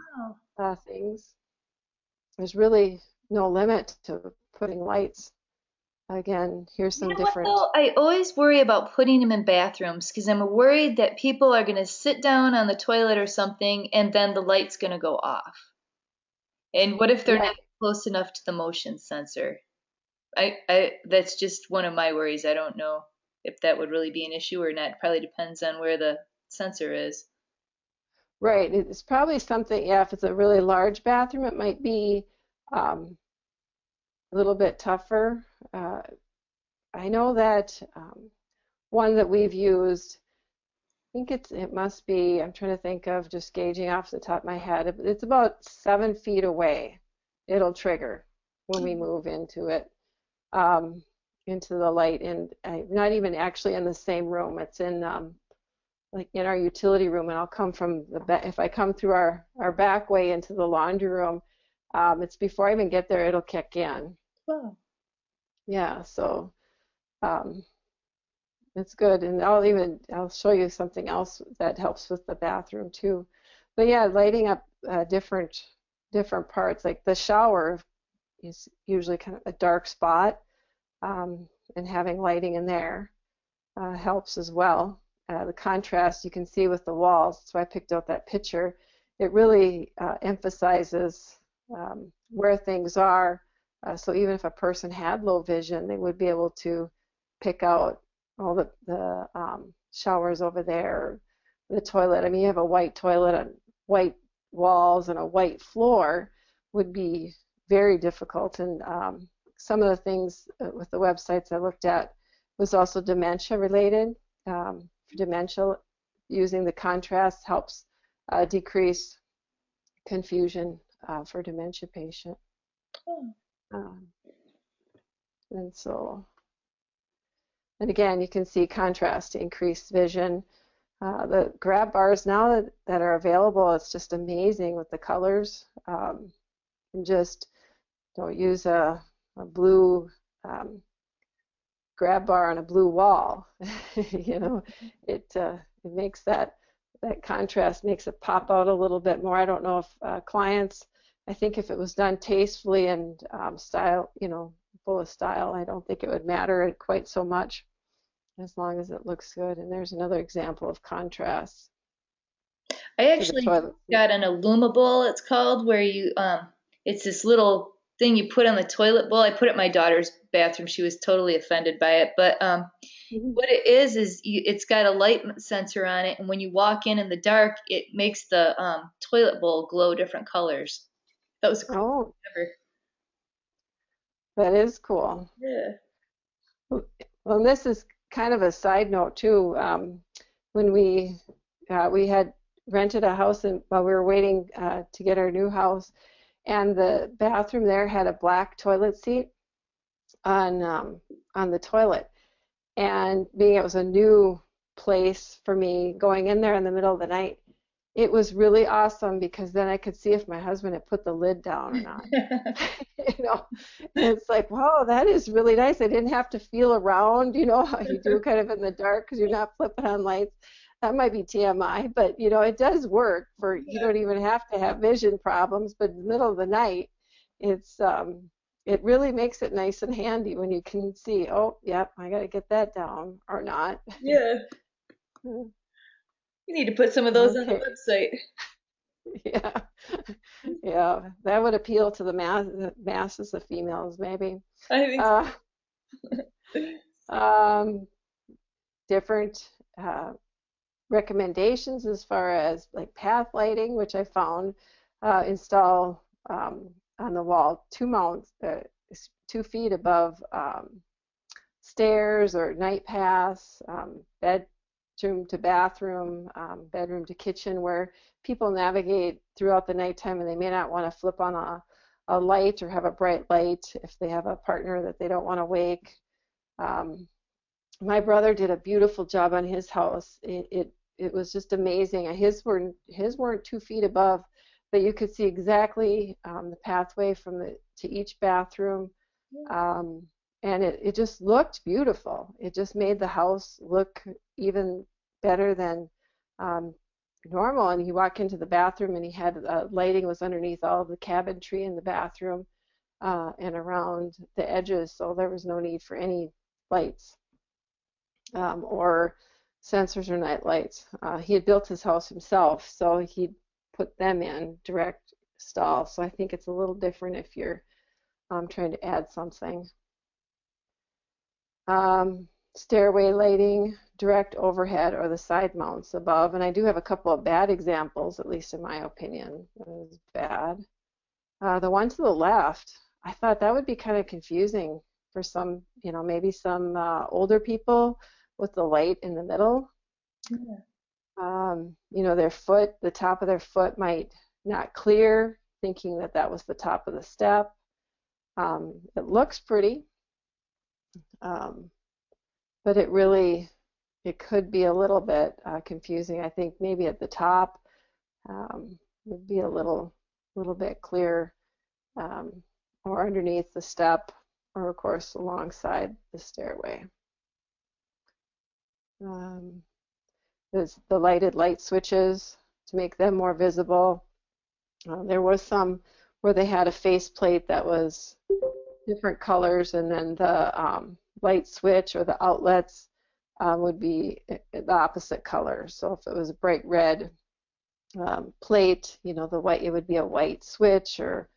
things. There's really no limit to putting lights. Again, here's some different. What though? I always worry about putting them in bathrooms because I'm worried that people are going to sit down on the toilet or something and then the light's going to go off. And what if they're not close enough to the motion sensor? That's just one of my worries. I don't know if that would really be an issue or not. It probably depends on where the sensor is. Right. It's probably something, if it's a really large bathroom, it might be a little bit tougher. I know that one that we've used, I think it must be, I'm trying to think of, just gauging off the top of my head, it's about 7 feet away. It'll trigger when we move into it, into the light, and not even actually in the same room. It's in like in our utility room, and I'll come from if I come through our back way into the laundry room, it's before I even get there, it'll kick in. Wow. Yeah, so it's good, and I'll show you something else that helps with the bathroom too. But yeah, lighting up different parts, like the shower is usually kind of a dark spot, and having lighting in there helps as well. The contrast you can see with the walls, that's why I picked out that picture. It really emphasizes where things are. So even if a person had low vision, they would be able to pick out all the showers over there, the toilet. I mean, you have a white toilet and white walls and a white floor would be very difficult. And some of the things with the websites I looked at was also dementia related. For dementia, using the contrast helps decrease confusion for dementia patient. And again, you can see contrast to increase vision. The grab bars now that are available, it's just amazing with the colors. And just don't use a blue grab bar on a blue wall. It makes that contrast makes it pop out a little bit more. I don't know if clients, I think if it was done tastefully and style, full of style, I don't think it would matter quite so much as long as it looks good. And there's another example of contrast. I actually got an Illumable, it's called, where you it's this little thing you put on the toilet bowl. I put it in my daughter's bathroom. She was totally offended by it. But what it is it's got a light sensor on it, and when you walk in the dark, it makes the toilet bowl glow different colors. That was cool. That is cool. Yeah. Well, this is kind of a side note too. When we had rented a house while we were waiting to get our new house, and the bathroom there had a black toilet seat on the toilet, and being it was a new place for me, going in there in the middle of the night, it was really awesome because then I could see if my husband had put the lid down or not. And it's like, wow, that is really nice. I didn't have to feel around, how you do kind of in the dark because you're not flipping on lights. That might be TMI, but it does work for, you don't even have to have vision problems, but in the middle of the night, it really makes it nice and handy when you can see, oh, yep, I got to get that down or not. Yeah. You need to put some of those on the website. Yeah, yeah, that would appeal to the masses of females, maybe. I think Uh, so. um, Different recommendations as far as like path lighting, which I found install on the wall 2 mounts, 2 feet above stairs or night paths, bedroom to bathroom, bedroom to kitchen, where people navigate throughout the nighttime and they may not want to flip on a light or have a bright light if they have a partner that they don't want to wake. Um, my brother did a beautiful job on his house. It was just amazing. His weren't 2 feet above, but you could see exactly the pathway from the to each bathroom, um, and it just looked beautiful. It just made the house look even better than um, normal. And you walk into the bathroom, and he had lighting was underneath all of the cabinetry in the bathroom and around the edges, so there was no need for any lights or sensors or night lights. He had built his house himself, so he put them in direct stall. So I think it's a little different if you're trying to add something. Stairway lighting, direct overhead or the side mounts above. And I do have a couple of bad examples, at least in my opinion. It was bad. The one to the left, I thought that would be kind of confusing for some, maybe some older people with the light in the middle. Yeah. The top of their foot might not clear, thinking that that was the top of the step. It looks pretty, um, but it could be a little bit confusing. I think maybe at the top would be a little bit clear, or underneath the step, or of course alongside the stairway. There's the lighted light switches to make them more visible. There was some where they had a faceplate that was different colors, and then the light switch or the outlets would be the opposite color. So if it was a bright red plate, the white, it would be a white switch, or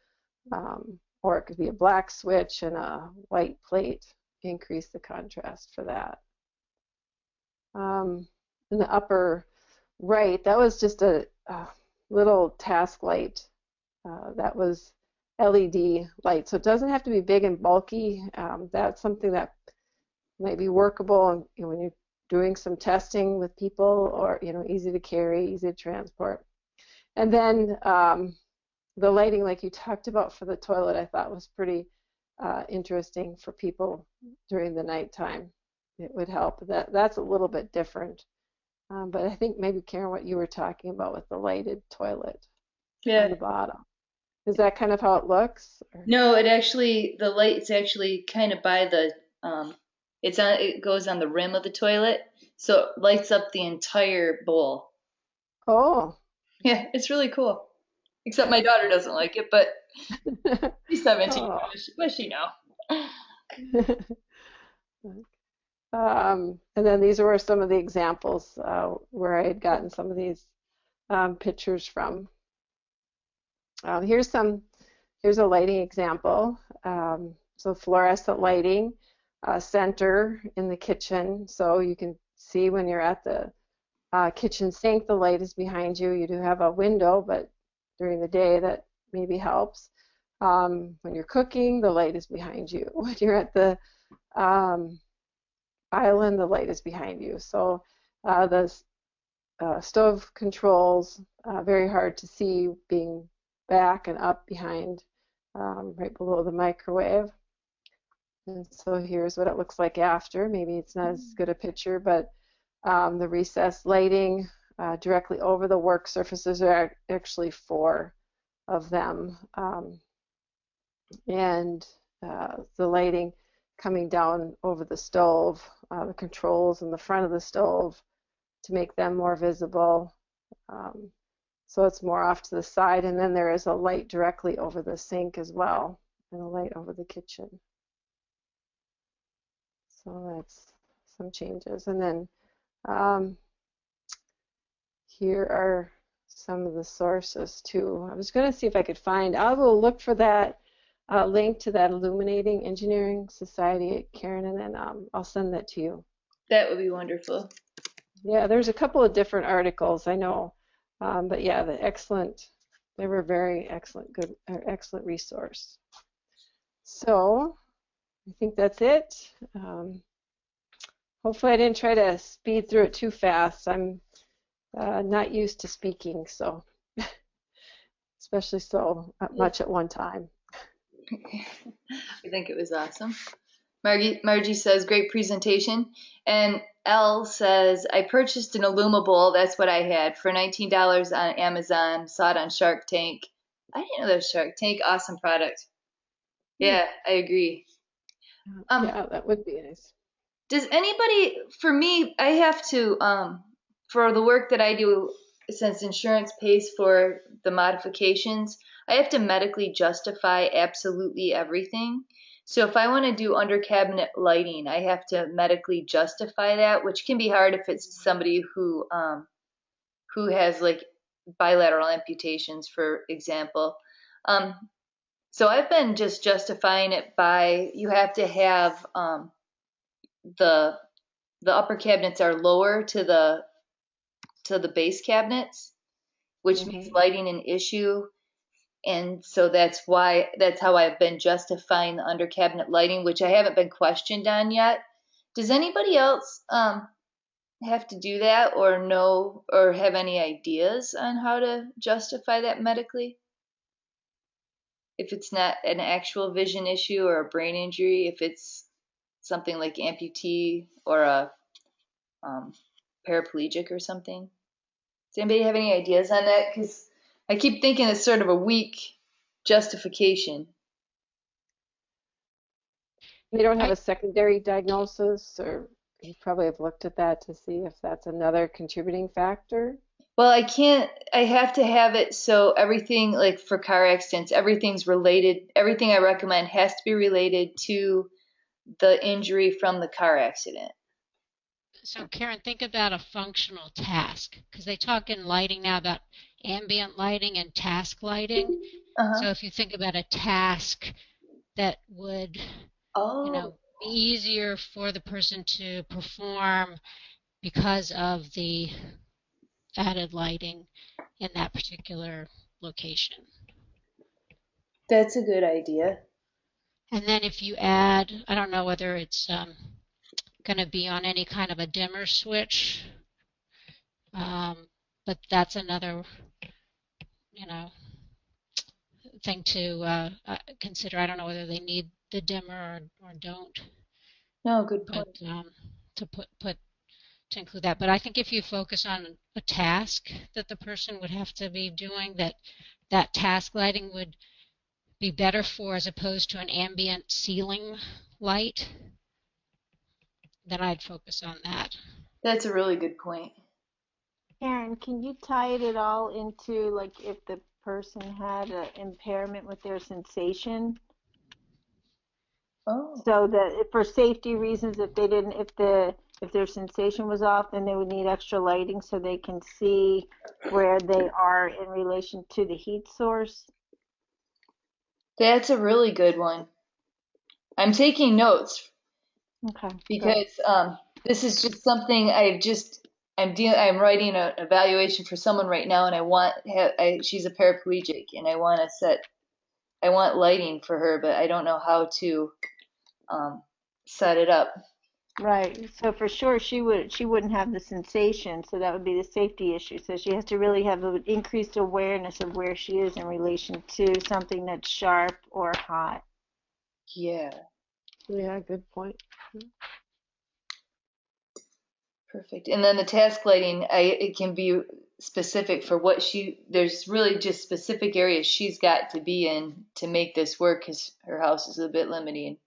it could be a black switch and a white plate. Increase the contrast for that. In the upper right, that was just a little task light that was LED light. So it doesn't have to be big and bulky. That's something that might be workable when you're doing some testing with people, or easy to carry, easy to transport. And then the lighting, like you talked about for the toilet, I thought was pretty interesting for people during the nighttime. It would help. That's a little bit different. But I think maybe, Karen, what you were talking about with the lighted toilet on Yeah. the bottom. Is that kind of how it looks? Or? No, the light's actually kind of by um, it goes on the rim of the toilet, so it lights up the entire bowl. Oh. Yeah, it's really cool. Except my daughter doesn't like it, but she's 17. Oh. What she know? And then these were some of the examples where I had gotten some of these pictures from. Here's a lighting example. So fluorescent lighting, center in the kitchen, so you can see when you're at the kitchen sink, the light is behind you. You do have a window, but during the day that maybe helps. When you're cooking, the light is behind you. When you're at the island, the light is behind you. So the stove controls, very hard to see, being back and up behind, right below the microwave. And so here's what it looks like after. Maybe it's not as good a picture, but the recessed lighting directly over the work surfaces. There are actually 4 of them. And the lighting coming down over the stove, the controls in the front of the stove to make them more visible. So it's more off to the side, and then there is a light directly over the sink as well, and a light over the kitchen. So that's some changes. And then here are some of the sources too. I was going to see if I could find. I will look for that link to that Illuminating Engineering Society, Karen, and then I'll send that to you. That would be wonderful. Yeah, there's a couple of different articles I know, but yeah, they were very excellent, excellent resource. So I think that's it. Hopefully I didn't try to speed through it too fast. I'm not used to speaking, so especially so much at one time. I think it was awesome. Margie says, great presentation. And Elle says, I purchased an Illumable, that's what I had, for $19 on Amazon, saw it on Shark Tank. I didn't know that was Shark Tank. Awesome product. Yeah, I agree. Yeah, that would be nice. Does anybody, for me, I have to, for the work that I do, since insurance pays for the modifications, I have to medically justify absolutely everything. So if I want to do under cabinet lighting, I have to medically justify that, which can be hard if it's somebody who has like bilateral amputations, for example. So I've been just justifying it by you have to have the upper cabinets are lower to the base cabinets, which makes lighting an issue. And so that's how I've been justifying the under cabinet lighting, which I haven't been questioned on yet. Does anybody else have to do that or know or have any ideas on how to justify that medically? If it's not an actual vision issue or a brain injury, if it's something like amputee or a paraplegic or something. Does anybody have any ideas on that? Because I keep thinking it's sort of a weak justification. You don't have a secondary diagnosis, or you probably have looked at that to see if that's another contributing factor? Well, I have to have it so everything, like for car accidents, everything's related. Everything I recommend has to be related to the injury from the car accident. So Karen, think about a functional task, because they talk in lighting now about ambient lighting and task lighting. So if you think about a task that would, be easier for the person to perform because of the added lighting in that particular location. That's a good idea. And then if you add, I don't know whether it's going to be on any kind of a dimmer switch, but that's another, thing to consider. I don't know whether they need the dimmer or don't. No, good point. But to include that. But I think if you focus on a task that the person would have to be doing, that task lighting would be better for, as opposed to an ambient ceiling light, then I'd focus on that. That's a really good point. Karen, can you tie it at all into, like, if the person had an impairment with their sensation? So that for safety reasons, if their sensation was off, then they would need extra lighting so they can see where they are in relation to the heat source. That's a really good one. I'm taking notes. Okay. Because this is just something I'm writing an evaluation for someone right now, and she's a paraplegic, and I want lighting for her, but I don't know how to set it up. Right. So for sure she wouldn't have the sensation, so that would be the safety issue. So she has to really have an increased awareness of where she is in relation to something that's sharp or hot. Yeah. Yeah, good point. Perfect. And then the task lighting, it can be specific for there's really just specific areas she's got to be in to make this work, because her house is a bit limiting.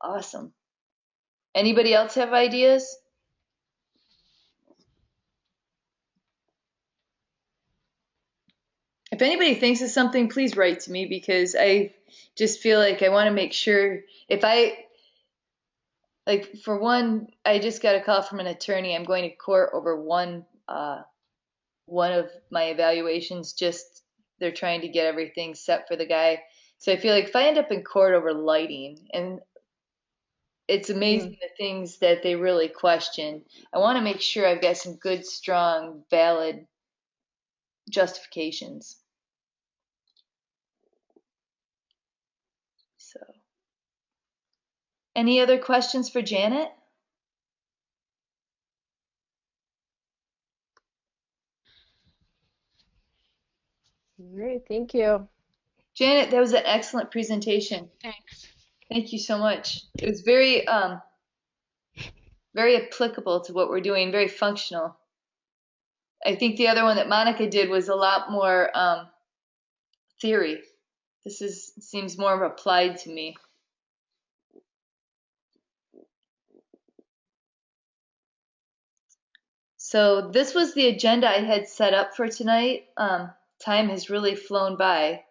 Awesome. Anybody else have ideas? If anybody thinks of something, please write to me, because I just feel like I want to make sure for one, I just got a call from an attorney. I'm going to court over one one of my evaluations. Just they're trying to get everything set for the guy. So I feel like if I end up in court over lighting, and it's amazing the things that they really question, I want to make sure I've got some good, strong, valid justifications. So, any other questions for Janet? Great, thank you. Janet, that was an excellent presentation. Thanks. Thank you so much. It was very very applicable to what we're doing, very functional. I think the other one that Monica did was a lot more theory. This seems more applied to me. So this was the agenda I had set up for tonight. Time has really flown by.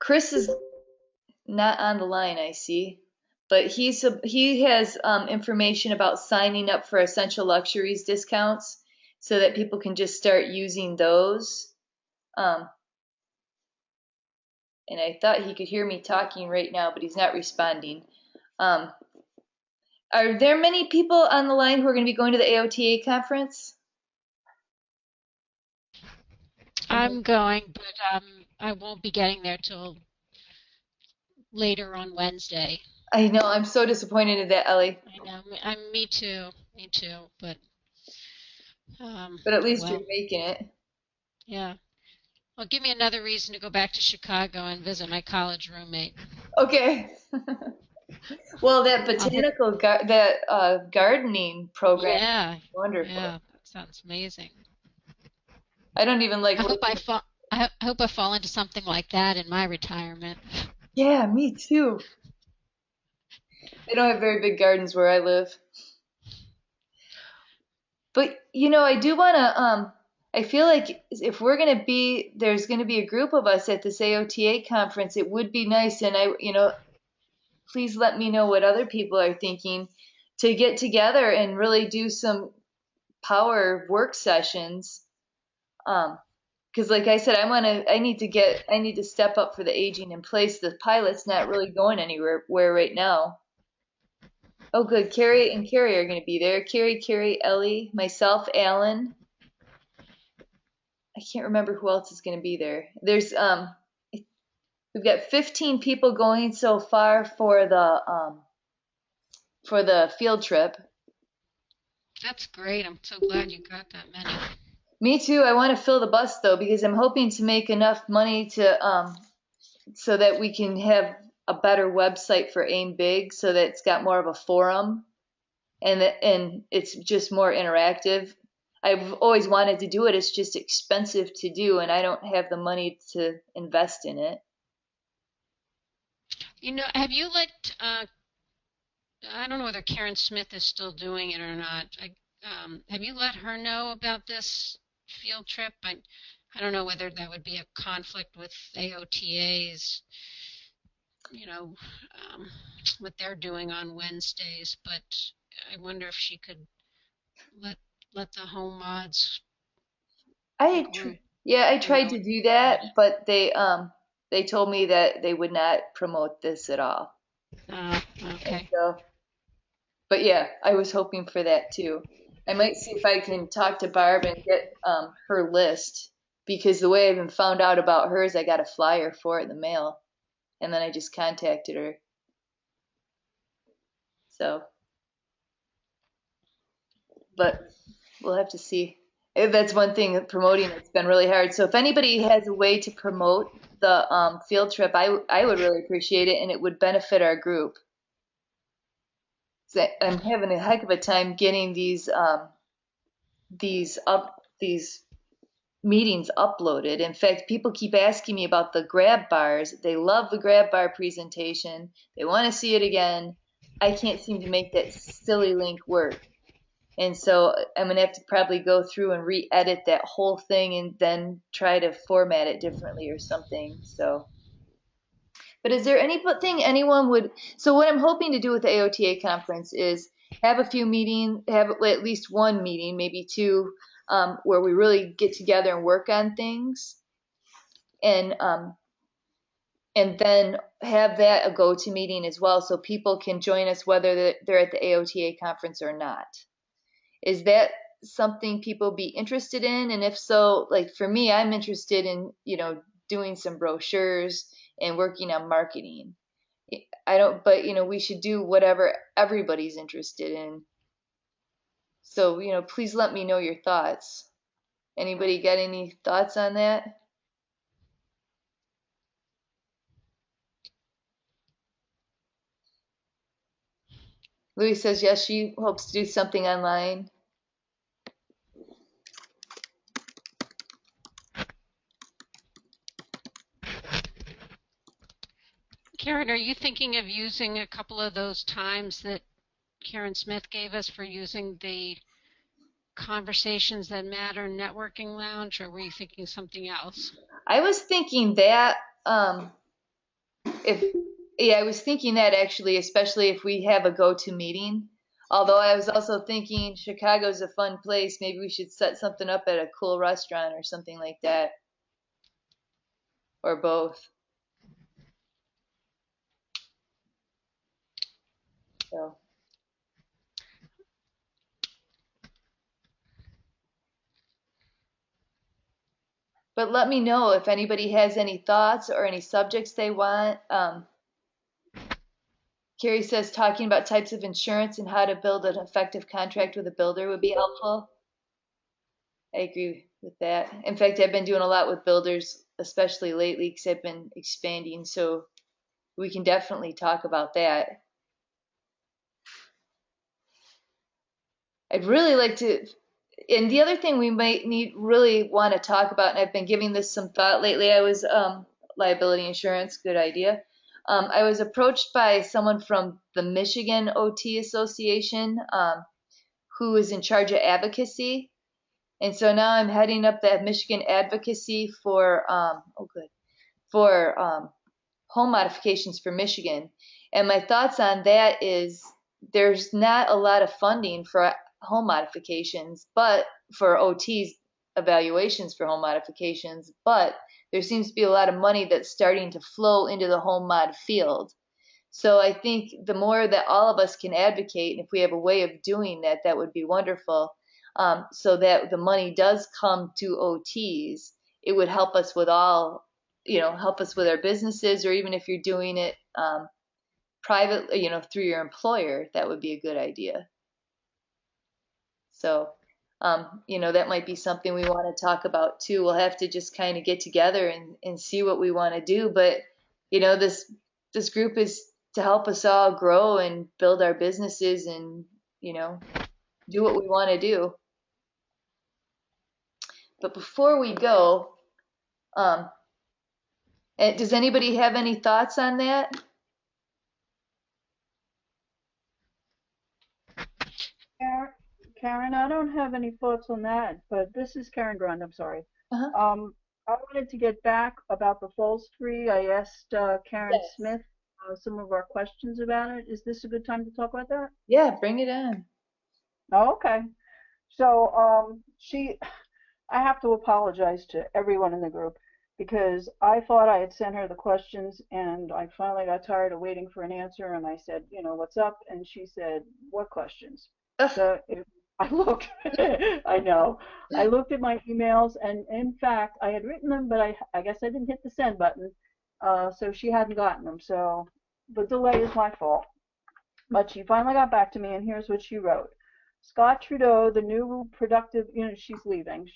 Chris is not on the line, I see, but he has information about signing up for Essential Luxuries discounts so that people can just start using those. And I thought he could hear me talking right now, but he's not responding. Are there many people on the line who are going to be going to the AOTA conference? I'm going, but I won't be getting there till later on Wednesday. I know, I'm so disappointed in that, Ellie. I know, me too, but at least well, you're making it. yeah. Well, give me another reason to go back to Chicago and visit my college roommate. Okay. Well, that botanical gardening program, yeah, is wonderful. Yeah, that sounds amazing. I don't even like. I hope I fall into something like that in my retirement. Yeah, me too. I don't have very big gardens where I live. But I do want to I feel like if there's going to be a group of us at this AOTA conference, it would be nice, and please let me know what other people are thinking, to get together and really do some power work sessions. Because like I said, I need to step up for the aging in place. The pilot's not really going anywhere right now. Oh, good. Carrie and Carrie are going to be there. Carrie, Ellie, myself, Alan. I can't remember who else is going to be there. We've got 15 people going so far for the field trip. That's great. I'm so glad you got that many. Me too. I want to fill the bus though, because I'm hoping to make enough money to so that we can have a better website for Aim Big, so that it's got more of a forum and it's just more interactive. I've always wanted to do it. It's just expensive to do, and I don't have the money to invest in it. Have you let I don't know whether Karen Smith is still doing it or not. Have you let her know about this field trip? I don't know whether that would be a conflict with AOTA's, what they're doing on Wednesdays, but I wonder if she could let the home mods. I tried to do that, but they told me that they would not promote this at all. Okay. But yeah, I was hoping for that too. I might see if I can talk to Barb and get her list, because the way I even found out about hers, I got a flyer for it in the mail, and then I just contacted her. So, but we'll have to see. That's one thing, promoting it's been really hard. So if anybody has a way to promote the field trip, I would really appreciate it, and it would benefit our group. So I'm having a heck of a time getting these meetings uploaded. In fact, people keep asking me about the grab bars. They love the grab bar presentation. They want to see it again. I can't seem to make that silly link work. And so I'm going to have to probably go through and re-edit that whole thing and then try to format it differently or something. So, but is there anything anyone would, so what I'm hoping to do with the AOTA conference is have a few meetings, have at least one meeting, maybe two, where we really get together and work on things, and then have that a go-to meeting as well, so people can join us whether they're at the AOTA conference or not. Is that something people be interested in? And if so, like for me, I'm interested in, doing some brochures and working on marketing. I don't, but we should do whatever everybody's interested in. So, please let me know your thoughts. Anybody got any thoughts on that? Louis says yes, she hopes to do something online. Karen, are you thinking of using a couple of those times that Karen Smith gave us for using the Conversations That Matter networking lounge, or were you thinking something else? I was thinking that, I was thinking that actually, especially if we have a go-to meeting. Although I was also thinking Chicago's a fun place, maybe we should set something up at a cool restaurant or something like that, or both. So. But let me know if anybody has any thoughts or any subjects they want. Carrie says talking about types of insurance and how to build an effective contract with a builder would be helpful. I agree with that. In fact, I've been doing a lot with builders, especially lately, because I've been expanding. So we can definitely talk about that. I'd really like to, and the other thing we might really want to talk about, and I've been giving this some thought lately, I was, liability insurance, good idea. I was approached by someone from the Michigan OT Association, who is in charge of advocacy. And so now I'm heading up that Michigan advocacy for, home modifications for Michigan. And my thoughts on that is there's not a lot of funding for home modifications, but for OT's evaluations for home modifications, but there seems to be a lot of money that's starting to flow into the home mod field. So I think the more that all of us can advocate, and if we have a way of doing that, that would be wonderful, so that the money does come to OTs. It would help us with all, help us with our businesses, or even if you're doing it private, through your employer, that would be a good idea. So, that might be something we want to talk about too. We'll have to just kind of get together and see what we want to do. But, this group is to help us all grow and build our businesses and, do what we want to do. But before we go, does anybody have any thoughts on that? Karen, I don't have any thoughts on that, but this is Karen Grund, I'm sorry. Uh-huh. I wanted to get back about the false tree. I asked Karen Yes. Smith some of our questions about it. Is this a good time to talk about that? Yeah, bring it on. Oh, okay. So I have to apologize to everyone in the group because I thought I had sent her the questions and I finally got tired of waiting for an answer and I said, what's up? And she said, what questions? So I looked, I know, I looked at my emails and in fact I had written them, but I guess I didn't hit the send button. So she hadn't gotten them. So the delay is my fault. But she finally got back to me and here's what she wrote. Scott Trudeau, the new productive, she's leaving.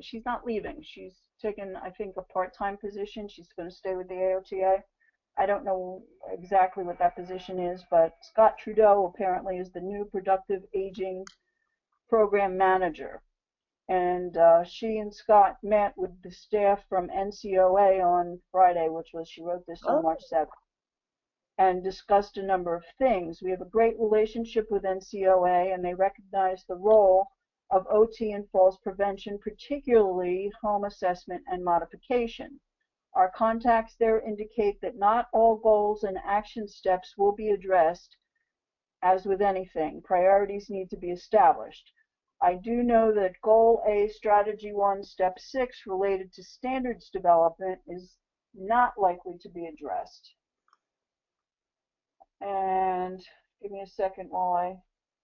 She's not leaving. She's taken, I think, a part-time position. She's going to stay with the AOTA. I don't know exactly what that position is, but Scott Trudeau apparently is the new productive aging program manager. And she and Scott met with the staff from NCOA on Friday, which was, she wrote this on March 7th. And discussed a number of things. We have a great relationship with NCOA and they recognize the role of OT and falls prevention, particularly home assessment and modification. Our contacts there indicate that not all goals and action steps will be addressed as with anything, priorities need to be established. I do know that Goal A, Strategy 1, Step 6, related to standards development, is not likely to be addressed. And give me a second while I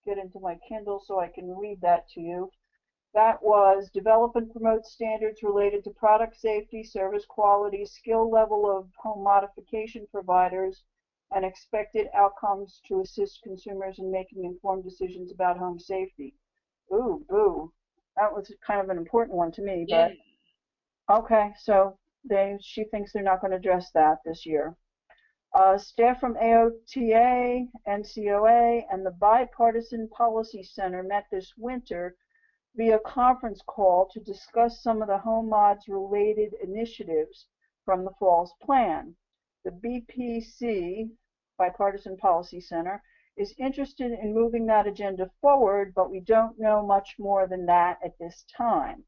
get into my Kindle so I can read that to you. That was develop and promote standards related to product safety, service quality, skill level of home modification providers, and expected outcomes to assist consumers in making informed decisions about home safety. Ooh, boo. That was kind of an important one to me, but okay, so she thinks they're not going to address that this year. Staff from AOTA, NCOA, and the Bipartisan Policy Center met this winter via conference call to discuss some of the home mods related initiatives from the fall's plan. The BPC, Bipartisan Policy Center, is interested in moving that agenda forward, but we don't know much more than that at this time.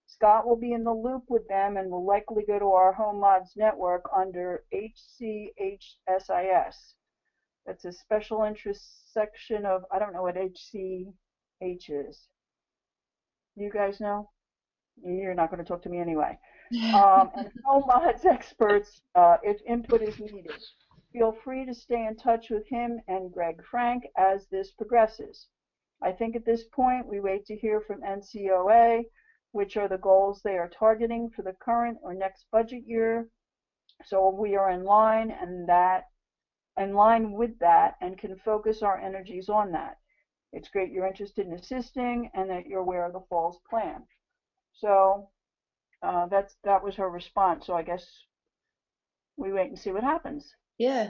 Scott will be in the loop with them and will likely go to our Home Mods network under HCHSIS. That's a special interest section of, I don't know what HCH is. You guys know? You're not going to talk to me anyway. And Home Mods experts, if input is needed. Feel free to stay in touch with him and Greg Frank as this progresses. I think at this point we wait to hear from NCOA, which are the goals they are targeting for the current or next budget year. So we are in line with that and can focus our energies on that. It's great you're interested in assisting and that you're aware of the fall's plan. So that was her response. So I guess we wait and see what happens. Yeah.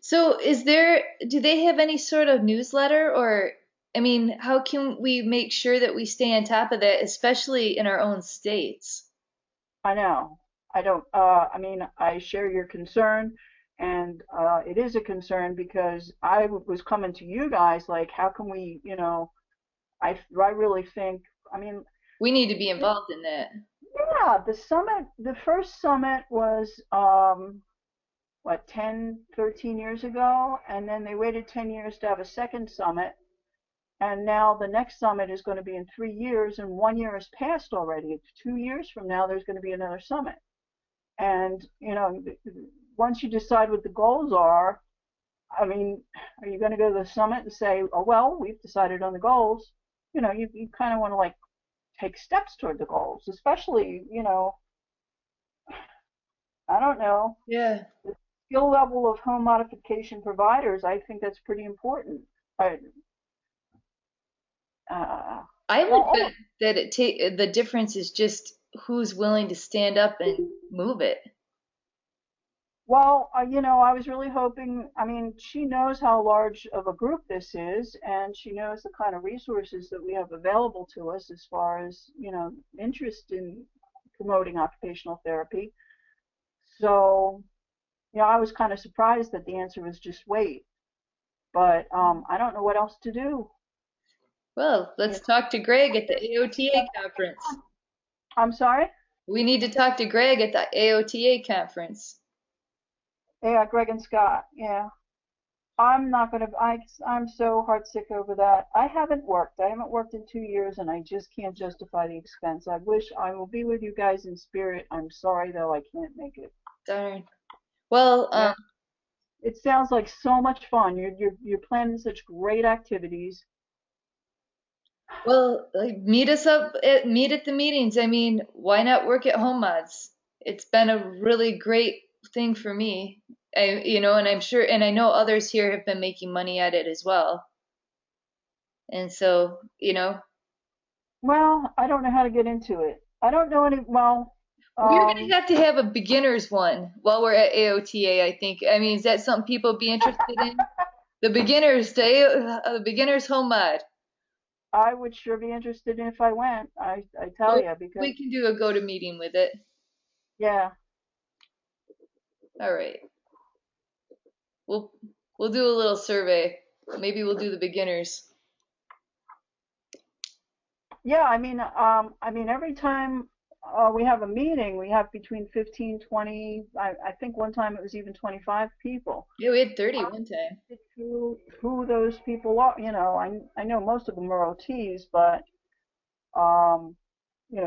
So do they have any sort of newsletter, or, I mean, how can we make sure that we stay on top of that, especially in our own states? I know. I don't, I mean, I share your concern, and it is a concern because I was coming to you guys like, how can we, I really think, I mean, we need to be involved in that. Yeah, the first summit was, what, 10, 13 years ago, and then they waited 10 years to have a second summit, and now the next summit is going to be in 3 years, and 1 year has passed already. 2 years from now, there's going to be another summit. And, once you decide what the goals are, I mean, are you going to go to the summit and say, oh, well, we've decided on the goals? You kind of want to, like, take steps toward the goals, especially, I don't know. Yeah. The skill level of home modification providers, I think that's pretty important. I would bet that the difference is just who's willing to stand up and move it. Well, I was really hoping, I mean, she knows how large of a group this is, and she knows the kind of resources that we have available to us as far as, interest in promoting occupational therapy. So, I was kind of surprised that the answer was just wait. But I don't know what else to do. Well, let's talk to Greg at the AOTA conference. I'm sorry? We need to talk to Greg at the AOTA conference. Yeah, Greg and Scott, yeah. I'm so heartsick over that. I haven't worked in 2 years, and I just can't justify the expense. I wish I will be with you guys in spirit. I'm sorry, though, I can't make it. Darn. Well, yeah. It sounds like so much fun. You're planning such great activities. Well, meet at the meetings. I mean, why not work at Home Mods? It's been a really great thing for me. And I'm sure, and I know others here have been making money at it as well. And so, Well, I don't know how to get into it. I don't know any, well. We're going to have a beginner's one while we're at AOTA, I think. I mean, is that something people be interested in? The beginner's home mod. I would sure be interested in if I went. I tell you, because we can do a go-to meeting with it. Yeah. All right. We'll do a little survey. Maybe we'll do the beginners. Yeah, I mean, every time we have a meeting. We have between 15, 20. I think one time it was even 25 people. Yeah, we had 30 one time. Who those people are? I know most of them are OTs, but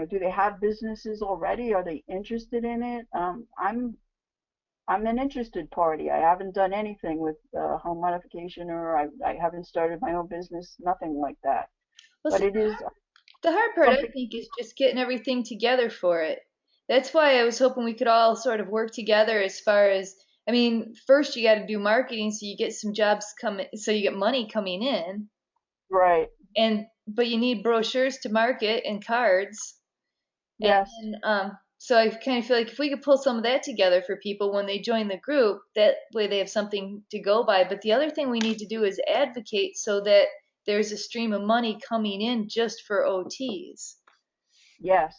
do they have businesses already? Are they interested in it? I'm an interested party. I haven't done anything with home modification, or I haven't started my own business, nothing like that. Well, But see, it is the hard part, I something. think, is just getting everything together for it. That's why I was hoping we could all sort of work together as far as, I mean, first you got to do marketing so you get some jobs coming, so you get money coming in, Right. but you need brochures to market and cards. Yes. And so I kind of feel like if we could pull some of that together for people when they join the group, that way they have something to go by. But the other thing we need to do is advocate so that there's a stream of money coming in just for OTs. Yes.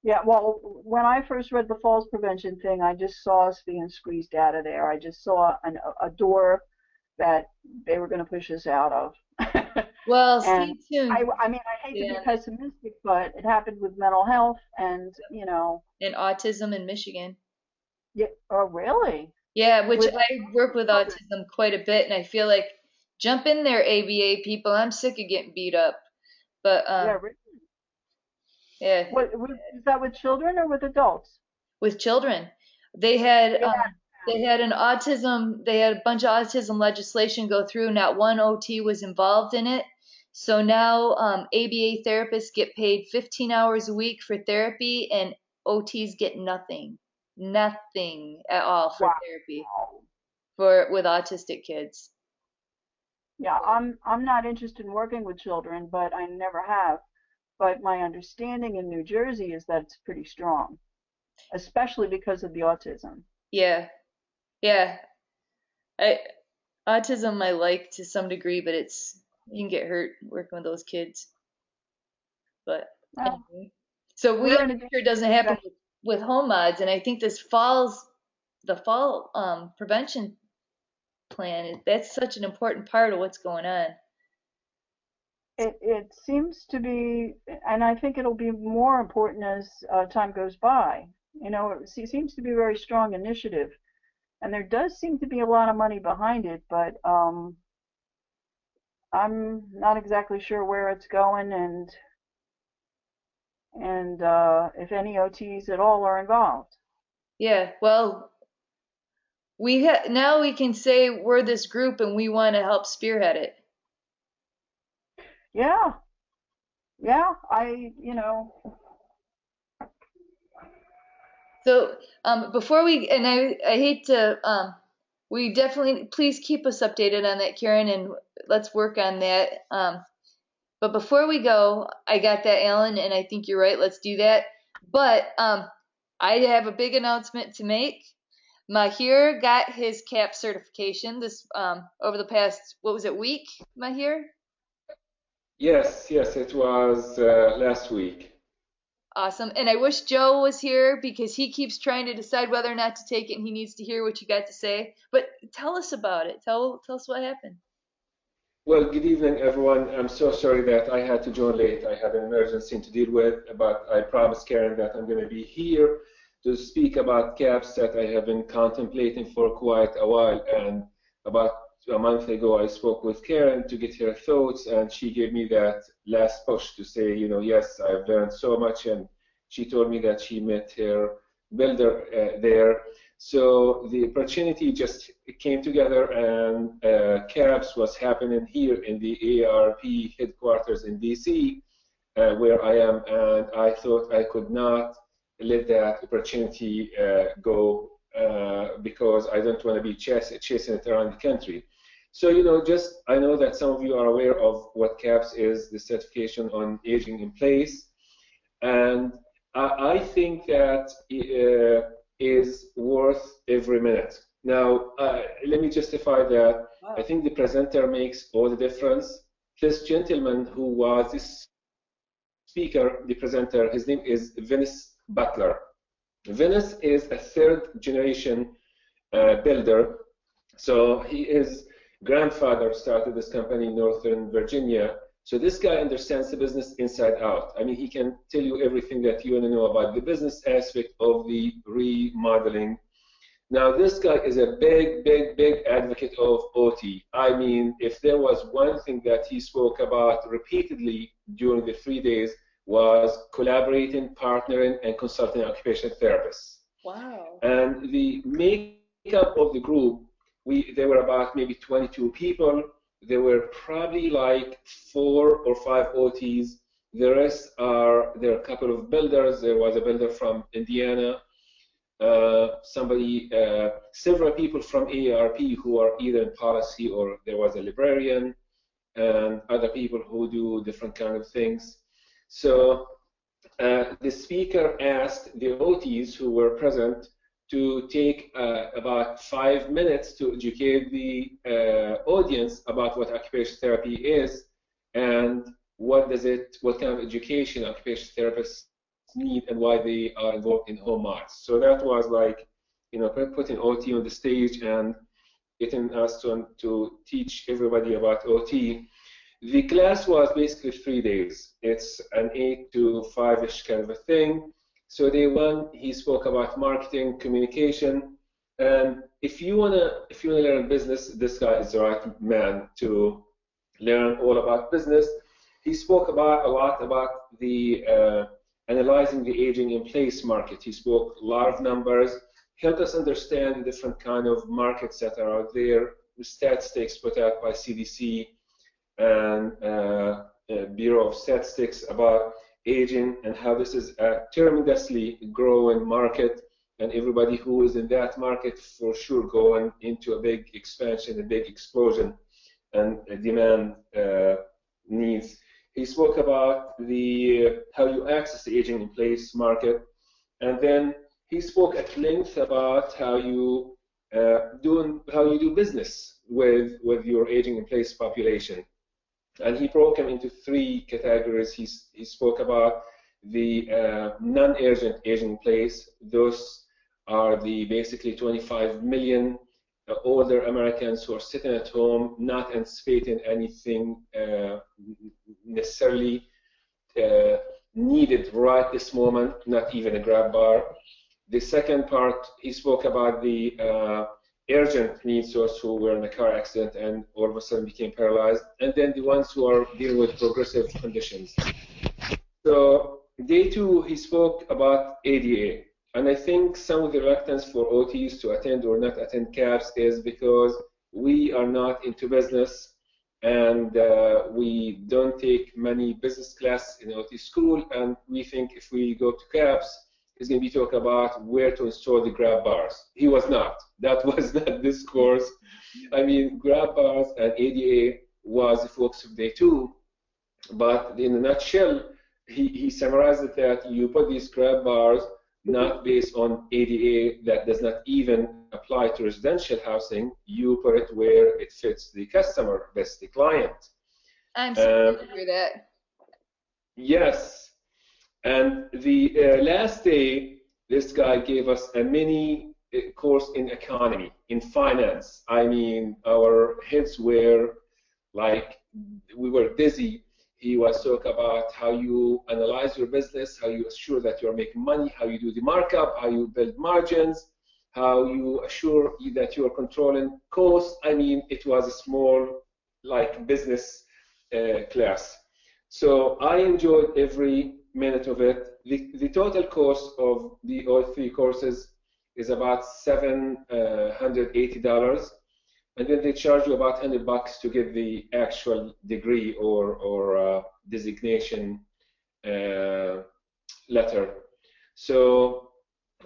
Yeah. Well, when I first read the falls prevention thing, I just saw us being squeezed out of there. I just saw a door that they were going to push us out of. Well, And stay tuned. I mean, I hate to be Yeah, pessimistic, but it happened with mental health, and and autism in Michigan. yeah. Oh, really? Yeah, which With I work with children? autism quite a bit, and I feel like jump in there, ABA people. I'm sick of getting beat up. But Yeah. yeah, Is that with children or with adults? with children, they had Yeah. they had a bunch of autism legislation go through. Not one OT was involved in it. So now ABA therapists get paid 15 hours a week for therapy, and OTs get nothing at all for Wow. therapy for with autistic kids. Yeah. I'm not interested in working with children, but I never have. But my understanding in New Jersey is that it's pretty strong, especially because of the autism. Yeah, yeah. I autism I like to some degree, but you can get hurt working with those kids. But Well, anyway, so we we're gotta in a make sure it doesn't happen with home mods, and I think the fall prevention plan that's such an important part of what's going on. it seems to be, and I think it'll be more important as time goes by. It seems to be a very strong initiative, and there does seem to be a lot of money behind it, but I'm not exactly sure where it's going, and if any OTs at all are involved. Yeah, well, now we can say we're this group and we want to help spearhead it. Yeah, yeah, So before I hate to, we definitely, please keep us updated on that, Karen, and let's work on that. But before we go, I got that, Alan, and I think you're right. Let's do that. But I have a big announcement to make. Mahir got his CAP certification this over the past, what was it, week, Mahir? Yes, it was last week. Awesome. And I wish Joe was here because he keeps trying to decide whether or not to take it, and he needs to hear what you got to say. But tell us about it. Tell us what happened. Well, good evening, everyone. I'm so sorry that I had to join late. I had an emergency to deal with, but I promised Karen that I'm going to be here to speak about CAPS that I have been contemplating for quite a while. And about a month ago, I spoke with Karen to get her thoughts, and she gave me that last push to say, yes, I've learned so much. And she told me that she met her builder there. So the opportunity just came together, and CAPS was happening here in the AARP headquarters in DC, where I am, and I thought I could not let that opportunity go because I don't want to be chasing it around the country. So, I know that some of you are aware of what CAPS is, the certification on aging in place, and I think that is worth every minute. Now, let me justify that. Wow. I think the presenter makes all the difference. This gentleman who was this speaker, the presenter, his name is Venice Butler. Venice is a third generation builder. So his grandfather started this company in Northern Virginia So this guy understands the business inside out. I mean, he can tell you everything that you want to know about the business aspect of the remodeling. Now, this guy is a big advocate of OT. I mean, if there was one thing that he spoke about repeatedly during the 3 days was collaborating, partnering, and consulting occupational therapists. Wow. And the makeup of the group, there were about maybe 22 people. There were probably like 4 or 5 OTs. The rest there are a couple of builders. There was a builder from Indiana. Several people from AARP who are either in policy, or there was a librarian, and other people who do different kind of things. So the speaker asked the OTs who were present to take about 5 minutes to educate the audience about what occupational therapy is and what kind of education occupational therapists need and why they are involved in home mods. So that was like, putting OT on the stage and getting us to teach everybody about OT. The class was basically 3 days. It's an 8 to 5-ish kind of a thing. So day 1, he spoke about marketing, communication, and if you wanna learn business, this guy is the right man to learn all about business. He spoke a lot about the analyzing the aging in place market. He spoke a lot of numbers, helped us understand different kind of markets that are out there, the statistics put out by CDC and Bureau of Statistics about aging and how this is a tremendously growing market, and everybody who is in that market for sure going into a big expansion, a big explosion and demand needs. He spoke about how you access the aging in place market, and then he spoke at length about how you do business with your aging in place population. And he broke them into 3 categories. He spoke about the non-urgent aging in place. Those are the basically 25 million older Americans who are sitting at home, not anticipating anything necessarily needed right this moment, not even a grab bar. The second part, he spoke about the urgent needs, those who were in a car accident and all of a sudden became paralyzed, and then the ones who are dealing with progressive conditions. So day 2, he spoke about ADA. And I think some of the reluctance for OTs to attend or not attend CAPS is because we are not into business, and we don't take many business classes in OT school, and we think if we go to CAPS, he's going to be talking about where to install the grab bars. He was not. That was not this course. I mean, grab bars and ADA was the focus of day 2, but in a nutshell, he summarized it that you put these grab bars not based on ADA that does not even apply to residential housing. You put it where it fits the customer, best the client. I'm sorry to hear that. Yes. And the last day, this guy gave us a mini course in economy, in finance. I mean, our heads were like, we were dizzy. He was talking about how you analyze your business, how you assure that you're making money, how you do the markup, how you build margins, how you assure that you're controlling costs. I mean, it was a small, like, business class. So I enjoyed every minute of it. The total cost of all 3 courses is about $780. And then they charge you about $100 to get the actual degree or designation letter. So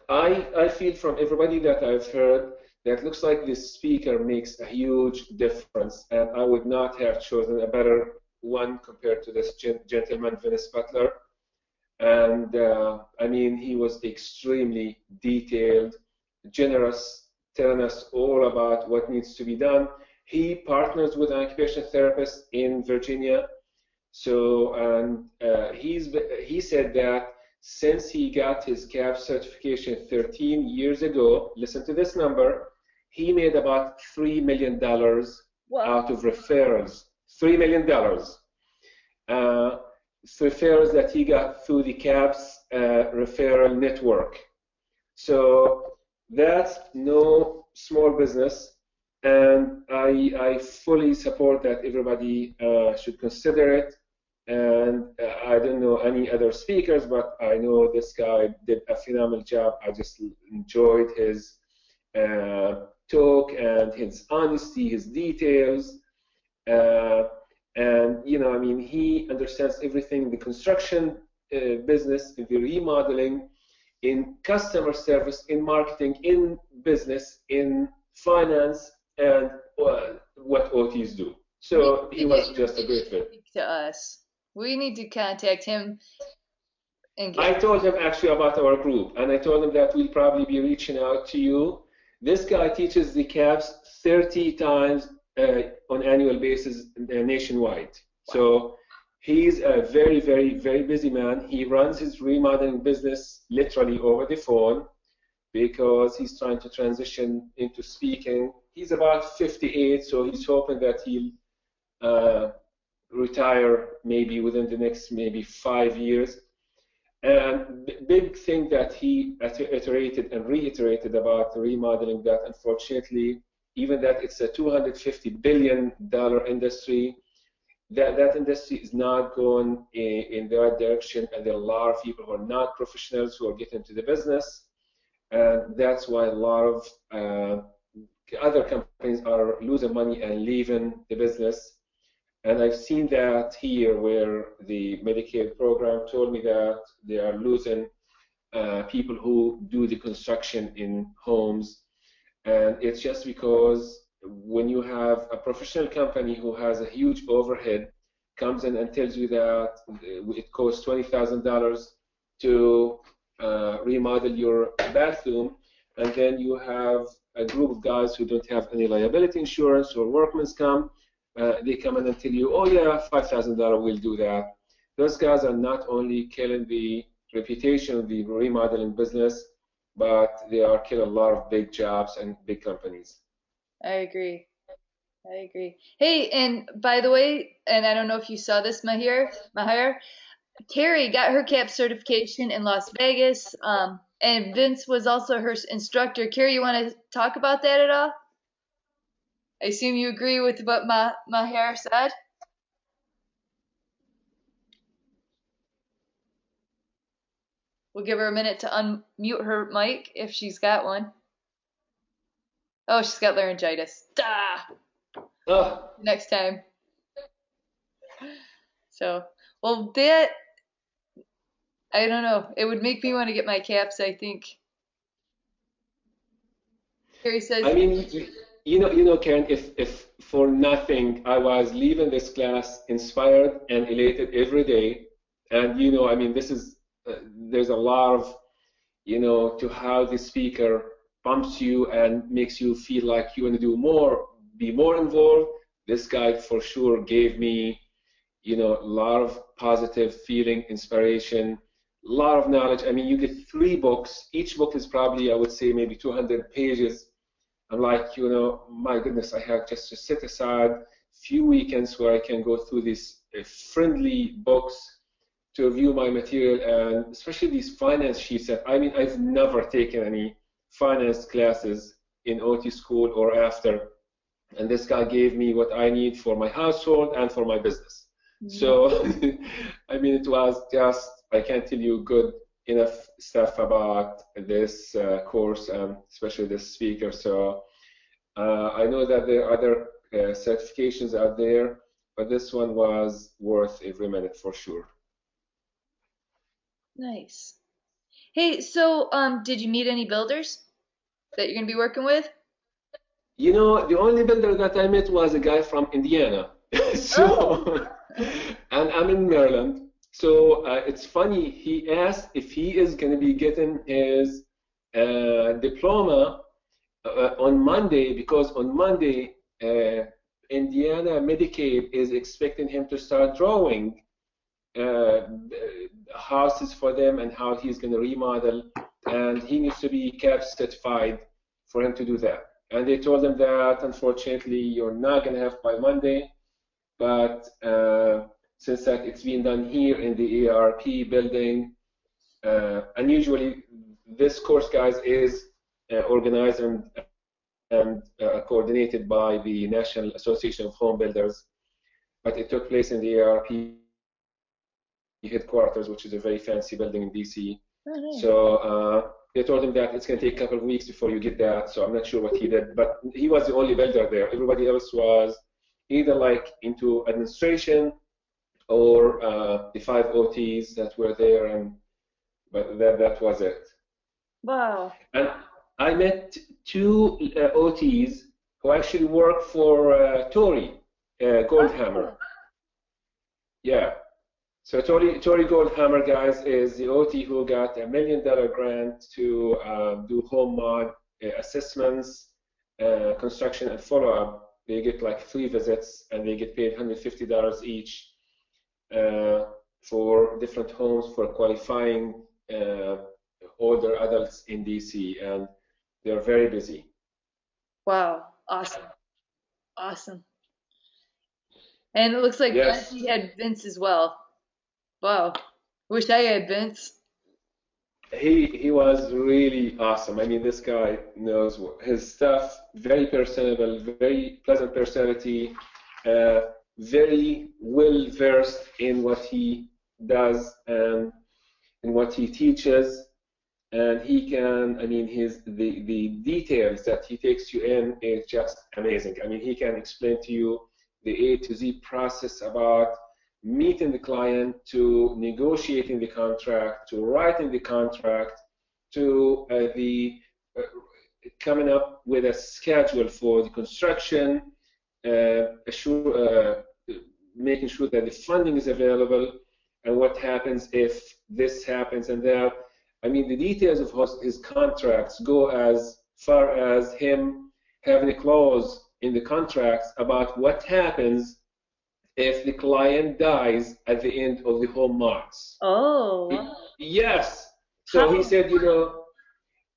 I feel from everybody that I've heard that looks like this speaker makes a huge difference, and I would not have chosen a better one compared to this gentleman, Vince Butler. And I mean, he was extremely detailed, generous, telling us all about what needs to be done. He partners with an occupational therapist in Virginia. So, and he said that since he got his CAP certification 13 years ago, listen to this number, he made about $3 million out of referrals. $3 million. referrals that he got through the CAPS referral network. So that's no small business, and I fully support that everybody should consider it. And I don't know any other speakers, but I know this guy did a phenomenal job. I just enjoyed his talk and his honesty, his details. And you know, I mean, he understands everything in the construction business, in the remodeling, in customer service, in marketing, in business, in finance, and what OTs do. So he was just a great fit. To us, we need to contact him. And I told him actually about our group, and I told him that we'll probably be reaching out to you. This guy teaches the CAPS 30 times on annual basis nationwide. Wow. So he's a very, very, very busy man. He runs his remodeling business literally over the phone because he's trying to transition into speaking. He's about 58, so he's hoping that he'll retire maybe within the next maybe 5 years. And the big thing that he iterated and reiterated about the remodeling, that unfortunately, even that it's a $250 billion industry, that industry is not going in the right direction, and there are a lot of people who are not professionals who are getting into the business, and that's why a lot of other companies are losing money and leaving the business. And I've seen that here, where the Medicaid program told me that they are losing people who do the construction in homes. And it's just because when you have a professional company who has a huge overhead, comes in and tells you that it costs $20,000 to remodel your bathroom, and then you have a group of guys who don't have any liability insurance or workman's comp, they come in and tell you, oh yeah, $5,000 will do that. Those guys are not only killing the reputation of the remodeling business, but they are killing a lot of big jobs and big companies. I agree. I agree. Hey, and by the way, and I don't know if you saw this, Mahir, Terry got her CAP certification in Las Vegas, and Vince was also her instructor. Carrie, you want to talk about that at all? I assume you agree with what Mahir said? We'll give her a minute to unmute her mic if she's got one. Oh, she's got laryngitis. Next time. So, well, that, I don't know. It would make me want to get my CAPS, I think. Carrie says. I mean, you know, Karen, if for nothing, I was leaving this class inspired and elated every day. And, you know, I mean, this is, there's a lot of, you know, to how the speaker pumps you and makes you feel like you want to do more, be more involved. This guy for sure gave me, you know, a lot of positive feeling, inspiration, a lot of knowledge. I mean, you get 3 books. Each book is probably, I would say, maybe 200 pages. I'm like, you know, my goodness, I have just to set aside a few weekends where I can go through these friendly books to review my material, and especially these finance sheets that, I mean, I've never taken any finance classes in OT school or after. And this guy gave me what I need for my household and for my business. So, I mean, it was just, I can't tell you good enough stuff about this course, and especially this speaker. So, I know that there are other certifications out there, but this one was worth every minute for sure. Nice. Hey, so did you meet any builders that you're going to be working with? You know, the only builder that I met was a guy from Indiana. So, and I'm in Maryland. So it's funny, he asked if he is going to be getting his diploma on Monday, because on Monday, Indiana Medicaid is expecting him to start drawing houses for them and how he's going to remodel, and he needs to be CAPS certified for him to do that. And they told him that unfortunately you're not going to have by Monday, but since that it's been done here in the ARP building. And usually this course, guys, is organized and coordinated by the National Association of Home Builders, but it took place in the ARP headquarters, which is a very fancy building in DC. Oh, so they told him that it's going to take a couple of weeks before you get that, so I'm not sure what he did, but he was the only builder there. Everybody else was either like into administration or the 5 OTs that were there, but that was it. wow. And I met 2 OTs who actually work for Tori Goldhammer. Oh. Yeah. So Tori Goldhammer, guys, is the OT who got $1 million grant to do home mod assessments, construction, and follow-up. They get like 3 visits, and they get paid $150 each for different homes for qualifying older adults in DC, and they're very busy. Wow. Awesome. Awesome. And it looks like Yes. Jesse had Vince as well. Wow. Wish I had Vince. He was really awesome. I mean, this guy knows his stuff. Very personable, very pleasant personality, very well versed in what he does and in what he teaches. And he can, I mean, the details that he takes you in is just amazing. I mean, he can explain to you the A to Z process about meeting the client, to negotiating the contract, to writing the contract, to coming up with a schedule for the construction, making sure that the funding is available, and what happens if this happens and that. I mean, the details of his contracts go as far as him having a clause in the contracts about what happens if the client dies at the end of the home months. Oh. Yes. So he said,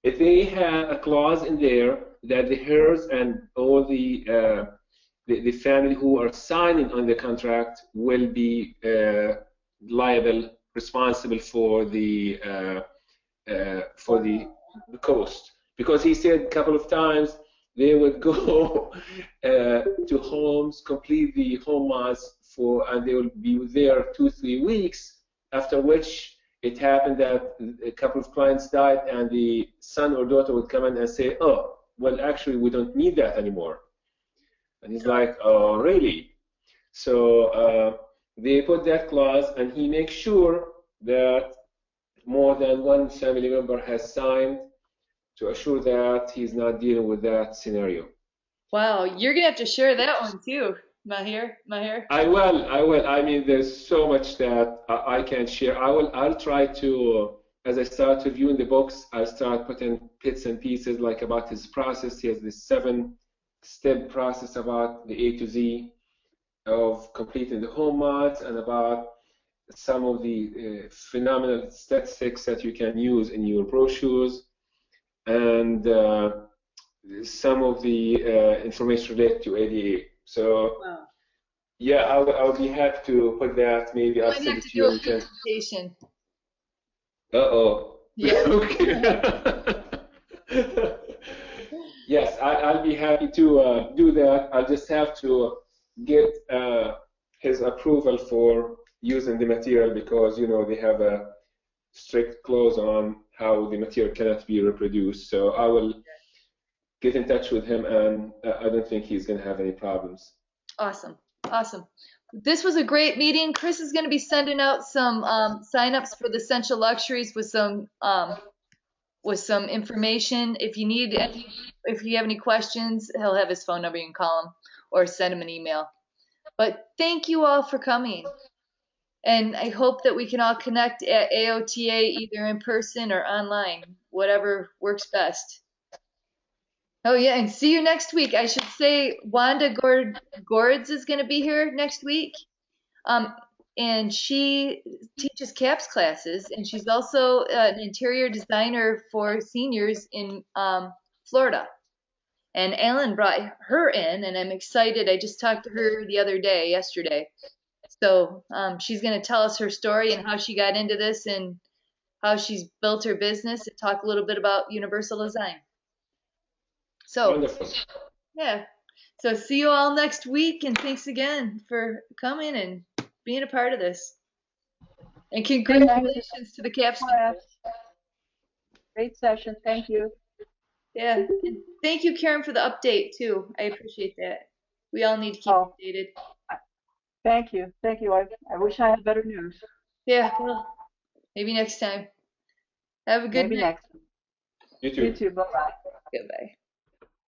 if they have a clause in there that the heirs and all the family who are signing on the contract will be liable, responsible for the cost. Because he said a couple of times they would go to homes, complete the home mods and they will be there 2-3 weeks, after which it happened that a couple of clients died and the son or daughter would come in and say, oh, well, actually, we don't need that anymore. And he's like, oh, really? So they put that clause, and he makes sure that more than one family member has signed to assure that he's not dealing with that scenario. Wow, you're gonna have to share that one too, Mahir. I will. I mean, there's so much that I can share. I'll try to, as I start reviewing the books, I'll start putting bits and pieces like about his process. He has this 7-step process about the A to Z of completing the home mods, and about some of the phenomenal statistics that you can use in your brochures, and some of the information related to ADA. So, wow. Yeah, I'll be happy to put that. Maybe I'll send it to you. A presentation. Uh-oh. Yeah. Okay. Yes, I'll be happy to do that. I'll just have to get his approval for using the material, because they have a strict clause on how the material cannot be reproduced. So I will get in touch with him, and I don't think he's going to have any problems. Awesome. This was a great meeting. Chris is going to be sending out some signups for the Essential Luxuries with some information. If you have any questions, he'll have his phone number. You can call him or send him an email. But thank you all for coming. And I hope that we can all connect at AOTA, either in person or online, whatever works best. Oh, yeah, and see you next week. I should say Wanda Gords is going to be here next week. And she teaches CAPS classes, and she's also an interior designer for seniors in Florida. And Alan brought her in, and I'm excited. I just talked to her yesterday. So she's going to tell us her story and how she got into this and how she's built her business and talk a little bit about universal design. So, Wonderful. yeah. So see you all next week, and thanks again for coming and being a part of this. And congratulations to the CAPS people. Great session. Thank you. Yeah. And thank you, Karen, for the update, too. I appreciate that. We all need to keep updated. Thank you. Thank you. I wish I had better news. Yeah, well, maybe next time. Have a good Maybe night. next. You too. You too. Bye-bye. Goodbye.